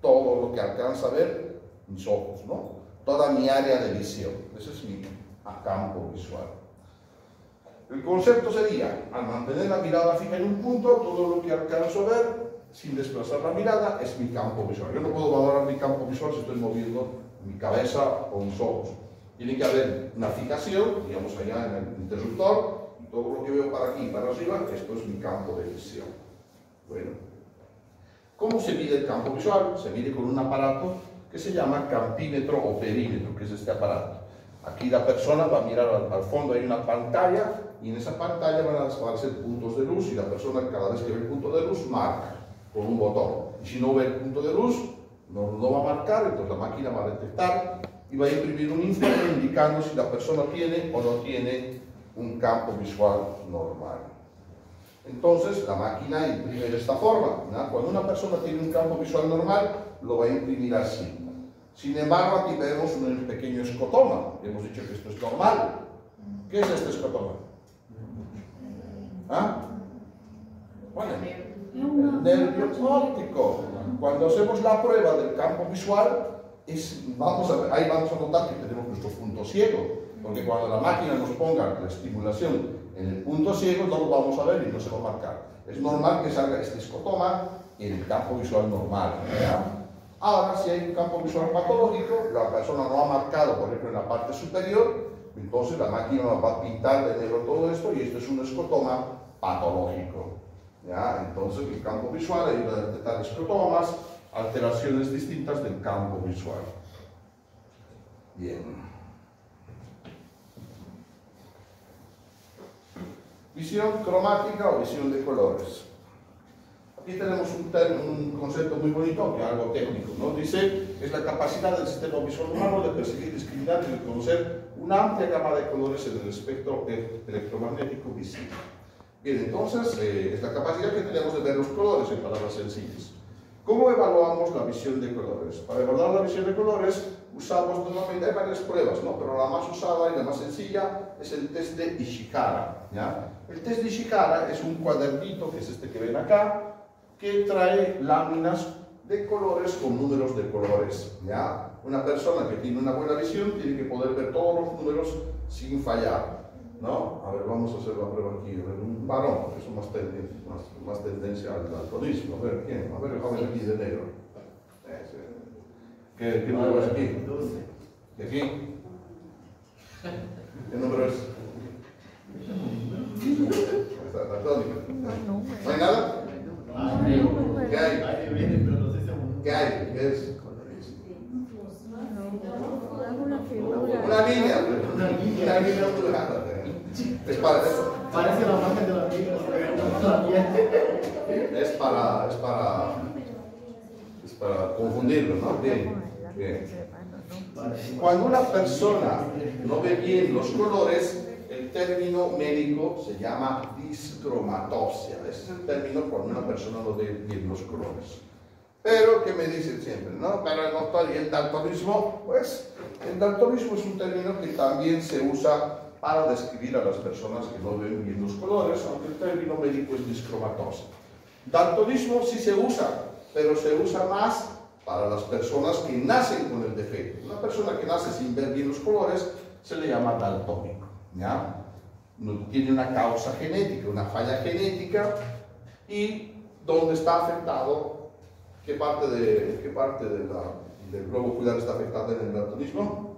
todo lo que alcanza a ver mis ojos, ¿no? Toda mi área de visión. Ese es mi campo visual. El concepto sería, al mantener la mirada fija en un punto, todo lo que alcanzo a ver sin desplazar la mirada es mi campo visual. Yo no puedo valorar mi campo visual si estoy moviendo mi cabeza o mis ojos. Tiene que haber una fijación, digamos allá en el interruptor, y todo lo que veo para aquí y para arriba, esto es mi campo de visión. Bueno, ¿cómo se mide el campo visual? Se mide con un aparato que se llama campímetro o perímetro, que es este aparato. Aquí la persona va a mirar al fondo, hay una pantalla, y en esa pantalla van a aparecer puntos de luz, y la persona cada vez que ve el punto de luz marca con un botón. Y si no ve el punto de luz, no va a marcar, entonces la máquina va a detectar y va a imprimir un informe indicando si la persona tiene o no tiene un campo visual normal. Entonces la máquina imprime de esta forma, ¿no? Cuando una persona tiene un campo visual normal, lo va a imprimir así. Sin embargo, aquí vemos un pequeño escotoma. Hemos dicho que esto es normal. ¿Qué es este escotoma? ¿Ah? ¿Cuál es? El nervio óptico. Cuando hacemos la prueba del campo visual, ahí vamos a notar que tenemos nuestro punto ciego, porque cuando la máquina nos ponga la estimulación en el punto ciego, no lo vamos a ver y no se va a marcar. Es normal que salga este escotoma en el campo visual normal, ¿verdad? Ahora, si hay un campo visual patológico, la persona no ha marcado, por ejemplo, en la parte superior, entonces la máquina va a pintar de negro todo esto y esto es un escotoma patológico. ¿Ya? Entonces, el campo visual ayuda a detectar escotomas, alteraciones distintas del campo visual. Bien. Visión cromática o visión de colores. Aquí tenemos un concepto muy bonito, que es algo técnico, ¿no? Dice, es la capacidad del sistema visual humano de percibir, discriminar y reconocer una amplia gama de colores en el espectro electromagnético visible. Bien, entonces, es la capacidad que tenemos de ver los colores, en palabras sencillas. ¿Cómo evaluamos la visión de colores? Para evaluar la visión de colores, usamos normalmente, hay varias pruebas, ¿no? Pero la más usada y la más sencilla es el test de Ishihara, ¿ya? El test de Ishihara es un cuadernito, que es este que ven acá, que trae láminas de colores con números de colores, ¿ya? Una persona que tiene una buena visión tiene que poder ver todos los números sin fallar, ¿no? A ver, vamos a hacer la prueba aquí. A ver, un varón, porque eso más tendencia al daltonismo. A ver, ¿quién? A ver, el joven aquí de negro. ¿Qué número es aquí? 12. ¿De aquí? ¿Qué número es? Está daltónico. ¿No hay nada? ¿Qué hay? ¿Qué hay? ¿Qué es? Una línea. Una línea ondulada. Es para eso. Parece la marca de la Biblia. Es para confundirlo, ¿no? Bien. Bien. Cuando una persona no ve bien los colores, el término médico se llama discromatopsia. Ese es el término cuando una persona no ve bien los colores. Pero, ¿qué me dicen siempre? ¿No? Pero el doctor, ¿y el daltonismo? Pues, el daltonismo es un término que también se usa para describir a las personas que no ven bien los colores, aunque el término médico es discromatopsia. Daltonismo sí se usa, pero se usa más para las personas que nacen con el defecto. Una persona que nace sin ver bien los colores se le llama daltónico, ¿ya? No tiene una causa genética, una falla genética, y donde está afectado, ¿qué parte del globo ocular está afectada en el daltonismo?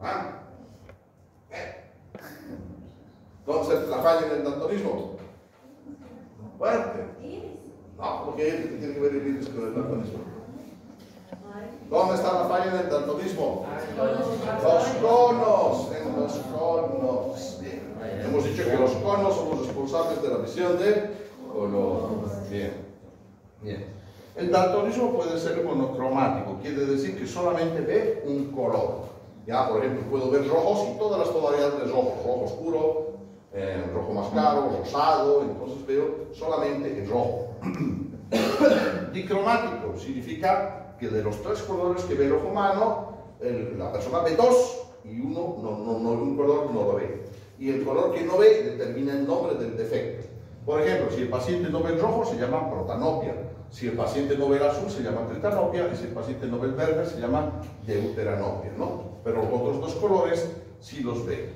¿Ah? Entonces, la falla en el daltonismo. Fuerte. No, porque tiene que ver el iris con el daltonismo. ¿Dónde está la falla en el daltonismo? Los conos, en los conos. Bien. Hemos dicho que los conos son los responsables de la visión de color. Bien. Bien. El daltonismo puede ser monocromático, quiere decir que solamente ve un color. Ya, por ejemplo, puedo ver rojos y todas las tonalidades de rojo, rojo oscuro, rojo más claro, rosado, entonces veo solamente el rojo. Dicromático significa que de los tres colores que ve el ojo humano, la persona ve dos y un color no lo ve. Y el color que no ve determina el nombre del defecto. Por ejemplo, si el paciente no ve el rojo, se llama protanopia. Si el paciente no ve el azul, se llama tritanopia. Y si el paciente no ve el verde, se llama deuteranopia, ¿no? Pero los otros dos colores sí los ve,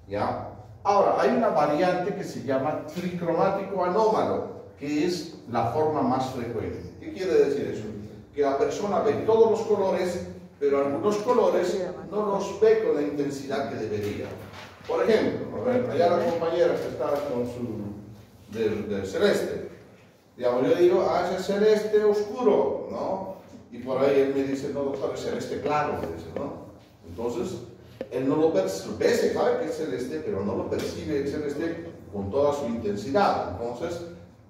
¿ya? Ahora, hay una variante que se llama tricromático anómalo, que es la forma más frecuente. ¿Qué quiere decir eso? Que la persona ve todos los colores, pero algunos colores no los ve con la intensidad que debería. Por ejemplo, allá la compañera que está con su del celeste, digamos, yo digo, ese es celeste oscuro, ¿no? Y por ahí él me dice, no, doctor, es celeste claro, me dice, ¿no? Entonces, él no lo percibe, sabe que es celeste, pero no lo percibe el celeste con toda su intensidad. Entonces,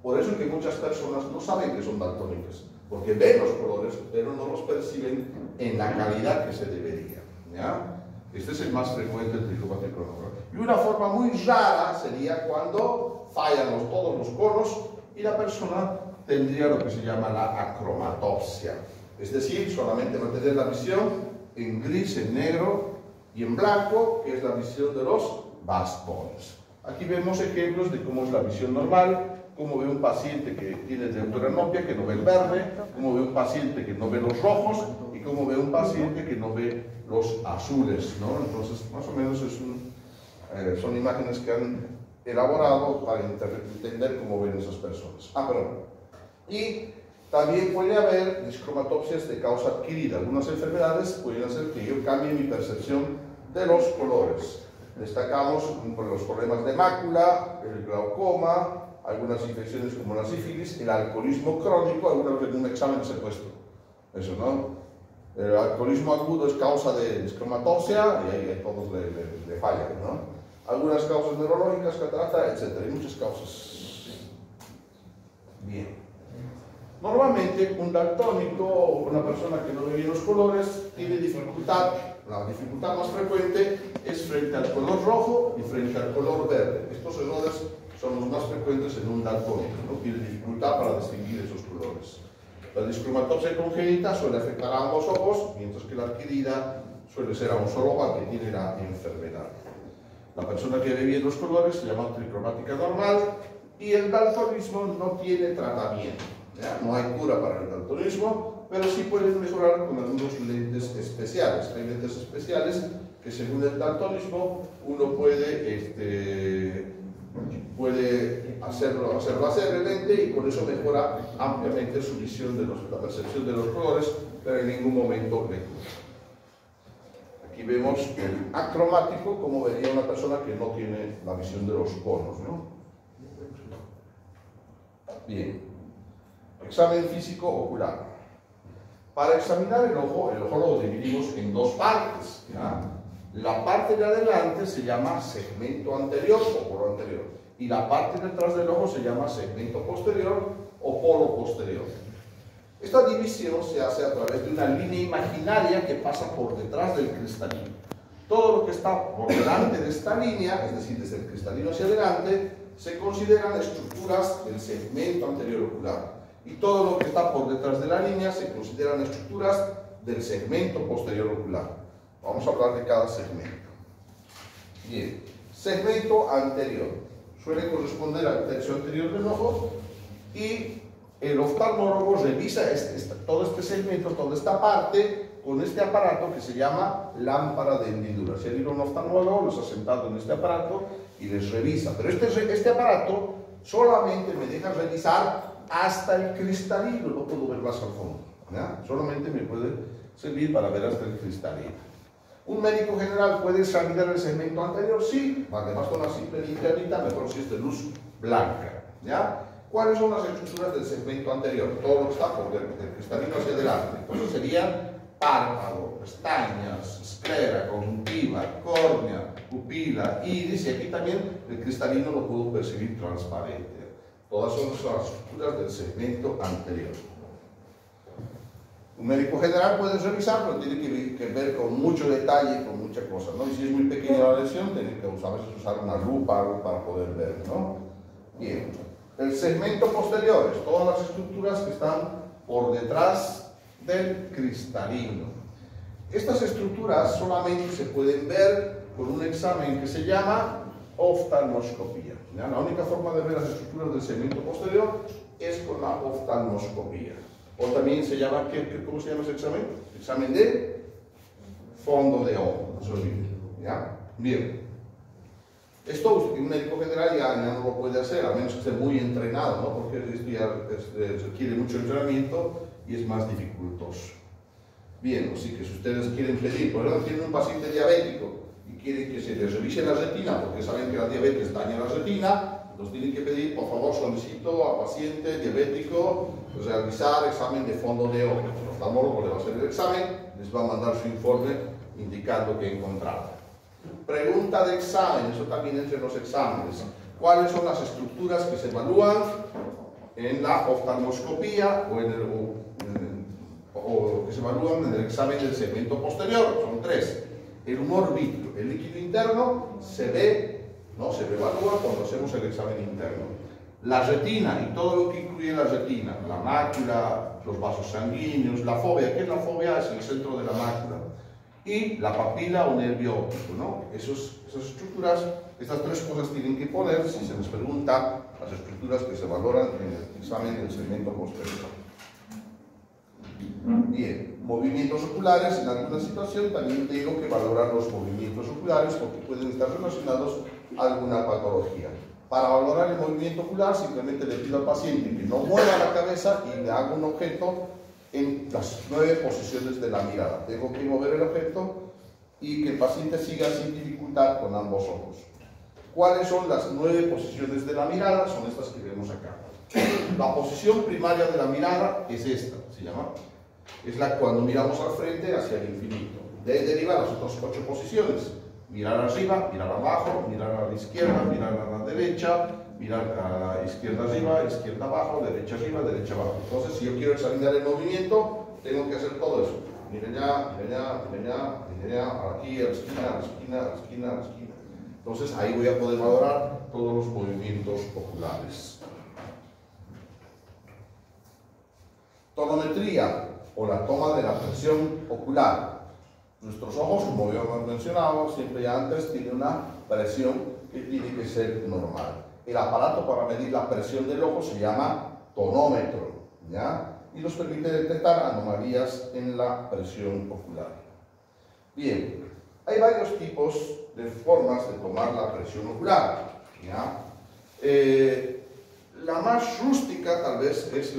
por eso es que muchas personas no saben que son daltónicas, porque ven los colores, pero no los perciben en la calidad que se debería, ¿ya? Este es el más frecuente, el tricromático anómalo. Y una forma muy rara sería cuando fallan todos los conos y la persona tendría lo que se llama la acromatopsia. Es decir, solamente va a tener la visión en gris, en negro y en blanco, que es la visión de los bastones. Aquí vemos ejemplos de cómo es la visión normal cómo ve un paciente que tiene deuteranopia, que no ve el verde, cómo ve un paciente que no ve los rojos y cómo ve un paciente que no ve los azules, ¿no? Entonces, más o menos son imágenes que han elaborado para entender cómo ven esas personas. Y también puede haber discromatopsias de causa adquirida. Algunas enfermedades pueden hacer que yo cambie mi percepción de los colores. Destacamos los problemas de mácula, el glaucoma, algunas infecciones como la sífilis, el alcoholismo crónico. Alguna vez en un examen se ha puesto eso, ¿no? El alcoholismo agudo es causa de discromatopsia y ahí a todos le fallan, ¿no? Algunas causas neurológicas, catarata, etc. Hay muchas causas. Bien. Normalmente un daltónico o una persona que no ve bien los colores tiene dificultad. La dificultad más frecuente es frente al color rojo y frente al color verde. Estos errores son los más frecuentes en un daltónico, ¿no? Tiene dificultad para distinguir esos colores. La discromatopsia congénita suele afectar a ambos ojos, mientras que la adquirida suele ser a un solo ojo al que tiene la enfermedad. La persona que ve bien los colores se llama tricromática normal y el daltonismo no tiene tratamiento. ¿Ya? No hay cura para el daltonismo, pero sí pueden mejorar con algunos lentes especiales. Hay lentes especiales que según el daltonismo uno puede hacerlo hacer el lente y con eso mejora ampliamente su visión de la percepción de los colores, pero en ningún momento le cura. Aquí vemos el acromático, como vería una persona que no tiene la visión de los conos, ¿no? Bien. Examen físico ocular. Para examinar el ojo lo dividimos en dos partes, ¿ya? La parte de adelante se llama segmento anterior o polo anterior y la parte detrás del ojo se llama segmento posterior o polo posterior. Esta división se hace a través de una línea imaginaria que pasa por detrás del cristalino. Todo lo que está por delante de esta línea, es decir, desde el cristalino hacia adelante, se consideran estructuras del segmento anterior ocular. Y todo lo que está por detrás de la línea se consideran estructuras del segmento posterior ocular. Vamos a hablar de cada segmento. Bien, segmento anterior suele corresponder al tercio anterior del ojo y el oftalmólogo revisa todo este segmento, toda esta parte, con este aparato que se llama lámpara de hendidura. Si hay un oftalmólogo, los ha sentado en este aparato y les revisa. Pero este aparato solamente me deja revisar hasta el cristalino, no puedo ver más al fondo, ¿ya? Solamente me puede servir para ver hasta el cristalino. ¿Un médico general puede examinar el segmento anterior? Sí, además con una simple linternita, mejor si es de luz blanca, ¿ya? ¿Cuáles son las estructuras del segmento anterior? Todo lo que está por del cristalino hacia adelante. Entonces serían párpado, pestañas, esclera, conjuntiva, córnea, pupila, iris, y aquí también el cristalino lo puedo percibir transparente. Todas son las estructuras del segmento anterior. Un médico general puede revisar, pero tiene que ver con mucho detalle, con mucha cosa, ¿no? Y si es muy pequeña la lesión, tiene que a veces usar una lupa, algo para poder ver, ¿no? Bien. El segmento posterior es todas las estructuras que están por detrás del cristalino. Estas estructuras solamente se pueden ver con un examen que se llama oftalmoscopía. ¿Ya? La única forma de ver las estructuras del segmento posterior es con la oftalmoscopía. O también se llama, ¿cómo se llama ese examen? Examen de fondo de ojo. ¿Ya? Bien. Esto un médico general ya no lo puede hacer, a menos que esté muy entrenado, ¿no? Porque esto ya requiere mucho entrenamiento y es más dificultoso. Bien, así que si ustedes quieren pedir, por ejemplo, tienen un paciente diabético y quieren que se les revise la retina, porque saben que la diabetes daña la retina, entonces tienen que pedir, por favor, solicito al paciente diabético realizar examen de fondo de ojo. El oftalmólogo le va a hacer el examen, les va a mandar su informe indicando que encontraron. Pregunta de examen, eso también entre los exámenes. ¿Cuáles son las estructuras que se evalúan en la oftalmoscopía o que se evalúan en el examen del segmento posterior? Son tres. El humor vítreo, el líquido interno se ve, no se evalúa cuando hacemos el examen interno. La retina y todo lo que incluye la retina, la mácula, los vasos sanguíneos, la fóvea. ¿Qué es la fóvea? Es el centro de la mácula. Y la papila o nervio óptico, ¿no? Esas estructuras, estas tres cosas tienen que poner si se les pregunta las estructuras que se valoran en el examen del segmento posterior. Bien, movimientos oculares, en alguna situación también tengo que valorar los movimientos oculares porque pueden estar relacionados a alguna patología. Para valorar el movimiento ocular, simplemente le pido al paciente que no mueva la cabeza y le haga un objeto en las 9 posiciones de la mirada. Tengo que mover el objeto y que el paciente siga sin dificultad con ambos ojos. ¿Cuáles son las 9 posiciones de la mirada? Son estas que vemos acá. La posición primaria de la mirada es esta, se llama. Es la cuando miramos al frente hacia el infinito. De ahí deriva las otras 8 posiciones. Mirar arriba, mirar abajo, mirar a la izquierda, mirar a la derecha, mirar a la izquierda arriba, izquierda abajo, derecha arriba, derecha abajo. Entonces, si yo quiero examinar el movimiento, tengo que hacer todo eso. Mire allá, mire allá, mire allá, mire allá, aquí, a la esquina, a la esquina, a la esquina, a la esquina. Entonces, ahí voy a poder valorar todos los movimientos oculares. Tonometría, o la toma de la presión ocular. Nuestros ojos, como habíamos mencionado siempre ya antes, tienen una presión que tiene que ser normal. El aparato para medir la presión del ojo se llama tonómetro, ¿ya? Y nos permite detectar anomalías en la presión ocular. Bien, hay varios tipos de formas de tomar la presión ocular, ¿ya? La más rústica tal vez es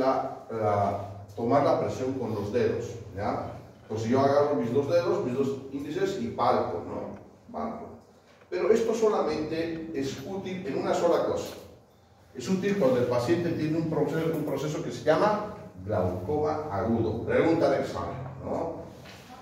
tomar la presión con los dedos, ¿ya? Pues yo agarro mis 2 dedos, mis 2 índices y palpo, ¿no? Palpo. Pero esto solamente es útil en una sola cosa. Es útil cuando el paciente tiene un proceso que se llama glaucoma agudo. Pregunta de examen, ¿no?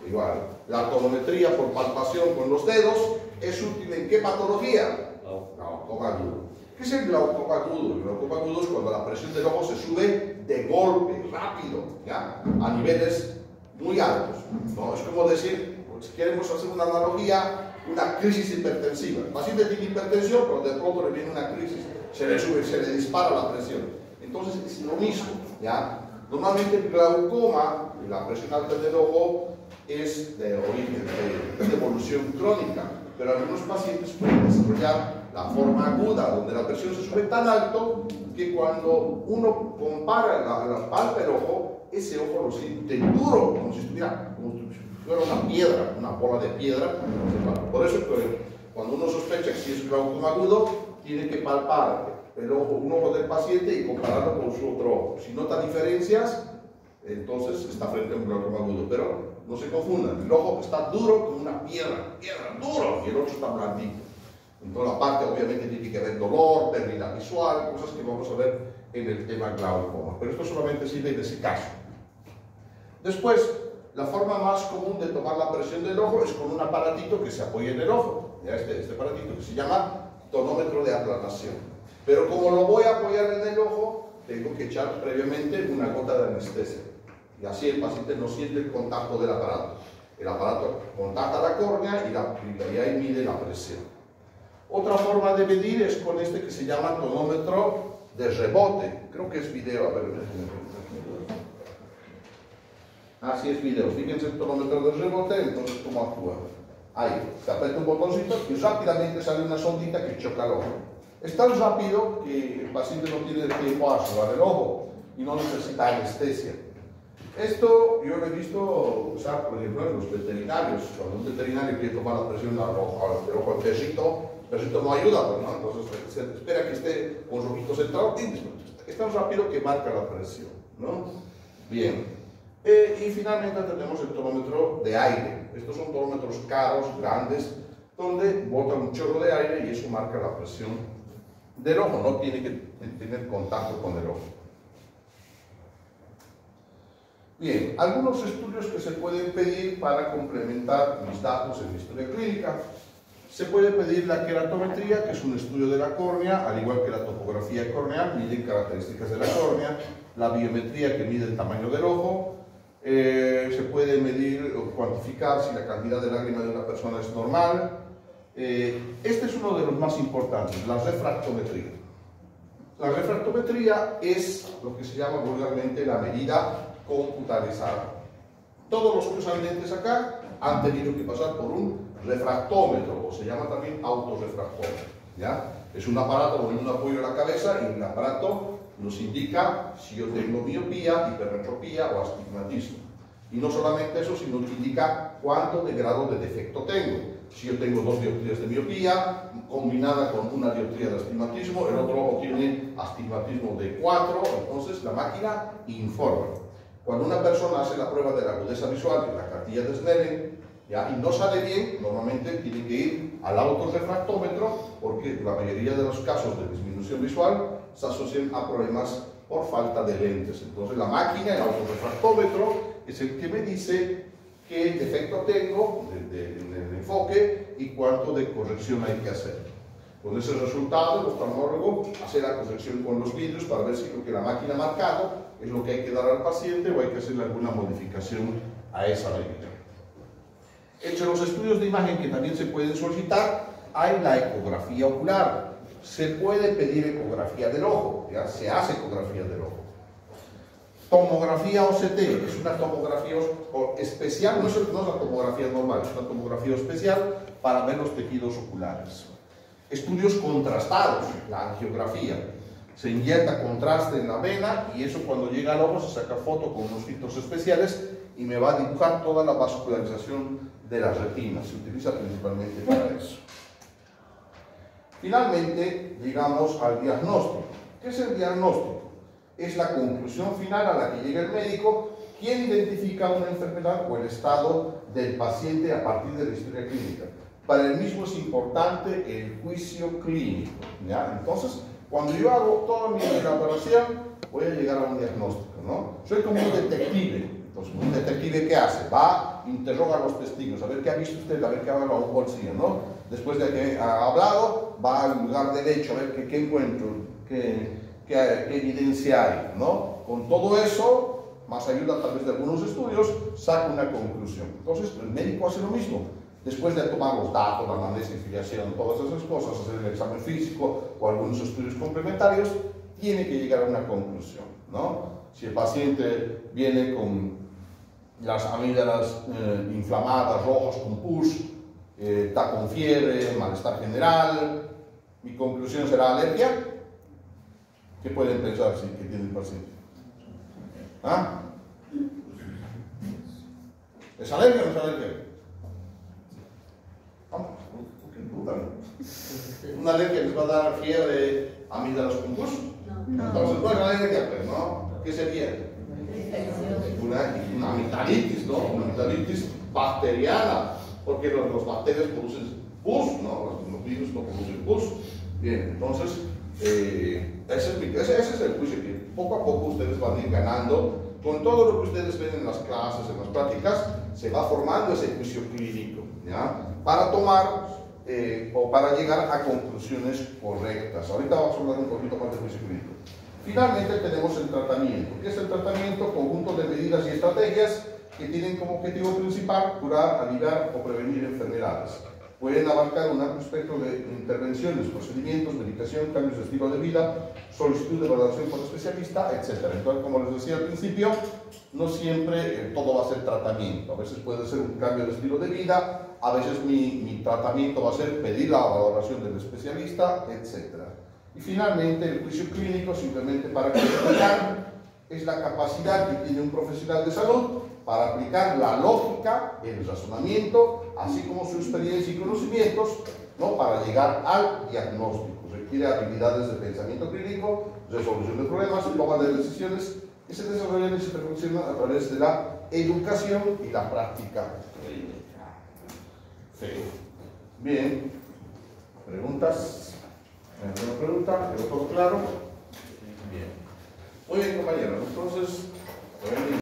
Igual, la tonometría por palpación con los dedos es útil ¿en qué patología? Glaucoma agudo. ¿Qué es el glaucoma agudo? El glaucoma agudo es cuando la presión del ojo se sube de golpe, rápido, ¿ya? A niveles muy altos, ¿no? Es como decir, si queremos hacer una analogía, una crisis hipertensiva. El paciente tiene hipertensión, pero de pronto le viene una crisis, se le sube, se le dispara la presión. Entonces es lo mismo, ¿ya? Normalmente el glaucoma, la presión alta del ojo, es de origen, de evolución crónica, pero algunos pacientes pueden desarrollar la forma aguda, donde la presión se sube tan alto que cuando uno compara la palpa del ojo, ese ojo lo siente duro, como si fuera una piedra, una bola de piedra. Por eso cuando uno sospecha que si es glaucoma agudo, tiene que palpar un ojo del paciente y compararlo con su otro ojo. Si nota diferencias, entonces está frente a un glaucoma agudo. Pero no se confundan, el ojo está duro como una piedra, duro, y el otro está blandito. En toda la parte obviamente tiene que haber dolor, pérdida visual, cosas que vamos a ver en el tema glaucoma. Pero esto solamente sirve en ese caso. Después, la forma más común de tomar la presión del ojo es con un aparatito que se apoya en el ojo. ¿Ya? Este aparatito que se llama tonómetro de aplanación. Pero como lo voy a apoyar en el ojo, tengo que echar previamente una gota de anestesia. Y así el paciente no siente el contacto del aparato. El aparato contacta la córnea y ahí mide la presión. Otra forma de medir es con este que se llama tonómetro de rebote. Creo que es video, a ver. Así es video. Fíjense el tonómetro de rebote, entonces cómo actúa. Ahí, se aprieta un botoncito y rápidamente sale una sondita que choca el ojo. Es tan rápido que el paciente no tiene tiempo a cerrar el ojo y no necesita anestesia. Esto yo lo he visto usar, por ejemplo, en los veterinarios. Cuando un veterinario quiere tomar la presión del ojo al perrito, el perrito no ayuda, ¿no? Entonces se espera que esté con su ojito centrado. Es tan rápido que marca la presión, ¿no? Bien. Y finalmente tenemos el tonómetro de aire. Estos son tonómetros caros, grandes, donde bota un chorro de aire y eso marca la presión del ojo. No tiene que tener contacto con el ojo. Bien, algunos estudios que se pueden pedir para complementar mis datos en mi historia clínica. Se puede pedir la queratometría, que es un estudio de la córnea, al igual que la topografía corneal, miden características de la córnea, la biometría, que mide el tamaño del ojo. Se puede medir o cuantificar si la cantidad de lágrimas de una persona es normal. Este es uno de los más importantes, la refractometría. La refractometría es lo que se llama vulgarmente la medida computarizada. Todos los que usan lentes acá han tenido que pasar por un refractómetro, o se llama también autorrefractómetro, ¿ya? Es un aparato con un apoyo a la cabeza y el aparato nos indica si yo tengo miopía, hipermetropía o astigmatismo. Y no solamente eso, sino que indica cuánto de grado de defecto tengo. Si yo tengo 2 dioptrías de miopía, combinada con una dioptría de astigmatismo, el otro tiene astigmatismo de 4, entonces la máquina informa. Cuando una persona hace la prueba de la agudeza visual, la cartilla de Snellen, ¿ya? Y no sale bien, normalmente tiene que ir al autorrefractómetro, porque la mayoría de los casos de disminución visual se asocian a problemas por falta de lentes. Entonces la máquina, el autorrefractómetro, es el que me dice qué defecto tengo en el enfoque y cuánto de corrección hay que hacer. Con ese resultado, el oftalmólogo hace la corrección con los vidrios para ver si lo que la máquina ha marcado es lo que hay que dar al paciente o hay que hacerle alguna modificación a esa medida. Entre los estudios de imagen que también se pueden solicitar, hay la ecografía ocular. Se puede pedir ecografía del ojo, ¿ya? Se hace ecografía del ojo. Tomografía OCT, es una tomografía especial, no es la tomografía normal, es una tomografía especial para ver los tejidos oculares. Estudios contrastados, la angiografía. Se inyecta contraste en la vena y eso cuando llega al ojo se saca foto con unos filtros especiales y me va a dibujar toda la vascularización de las retinas. Se utiliza principalmente para eso. Finalmente, llegamos al diagnóstico. ¿Qué es el diagnóstico? Es la conclusión final a la que llega el médico, quien identifica una enfermedad o el estado del paciente a partir de la historia clínica. Para el mismo es importante el juicio clínico, ¿ya? Entonces, cuando yo hago toda mi elaboración, voy a llegar a un diagnóstico, ¿no? Soy como un detective. Entonces, un detective, ¿qué hace? Va, interroga a los testigos, a ver qué ha visto usted, a ver qué ha hablado un bolsillo, ¿no? Después de que ha hablado, va al lugar derecho, a ver qué encuentro, qué evidencia hay, ¿no? Con todo eso, más ayuda tal vez de algunos estudios, saca una conclusión. Entonces, el médico hace lo mismo. Después de tomar los datos, la anamnesis, filiación, todas esas cosas, hacer el examen físico o algunos estudios complementarios, tiene que llegar a una conclusión, ¿no? Si el paciente viene con las amígdalas inflamadas, rojas, con pus, está con fiebre, malestar general, mi conclusión será alergia. ¿Qué pueden pensar que tiene el paciente? ¿Ah? ¿Es alergia o no es alergia? Vamos, ¿qué duda? ¿Una alergia les va a dar fiebre, amígdalas con pus? No. Entonces no es alergia, pues, ¿no? ¿Qué sería? Una amigdalitis, ¿no? Una amigdalitis bacteriana, porque los bacterias producen pus, ¿no? Los virus no producen pus. Bien, entonces, ese es el juicio que poco a poco ustedes van a ir ganando. Con todo lo que ustedes ven en las clases, en las prácticas, se va formando ese juicio clínico, ¿ya? Para tomar o para llegar a conclusiones correctas. Ahorita vamos a hablar un poquito más del juicio clínico. Finalmente tenemos el tratamiento. ¿Qué es el tratamiento? Conjunto de medidas y estrategias que tienen como objetivo principal curar, aliviar o prevenir enfermedades. Pueden abarcar un amplio espectro de intervenciones, procedimientos, medicación, cambios de estilo de vida, solicitud de evaluación por especialista, etc. Entonces, como les decía al principio, no siempre todo va a ser tratamiento. A veces puede ser un cambio de estilo de vida, a veces mi tratamiento va a ser pedir la valoración del especialista, etc. Y finalmente, el juicio clínico, simplemente para clarificar, es la capacidad que tiene un profesional de salud para aplicar la lógica, el razonamiento, así como su experiencia y conocimientos, ¿no? Para llegar al diagnóstico. Requiere habilidades de pensamiento clínico, resolución de problemas y toma de decisiones que se desarrollan y se perfeccionan a través de la educación y la práctica clínica. Sí. Bien. ¿Preguntas? ¿Alguna pregunta? ¿Quedó todo claro? Bien. Muy bien, compañeros. Entonces,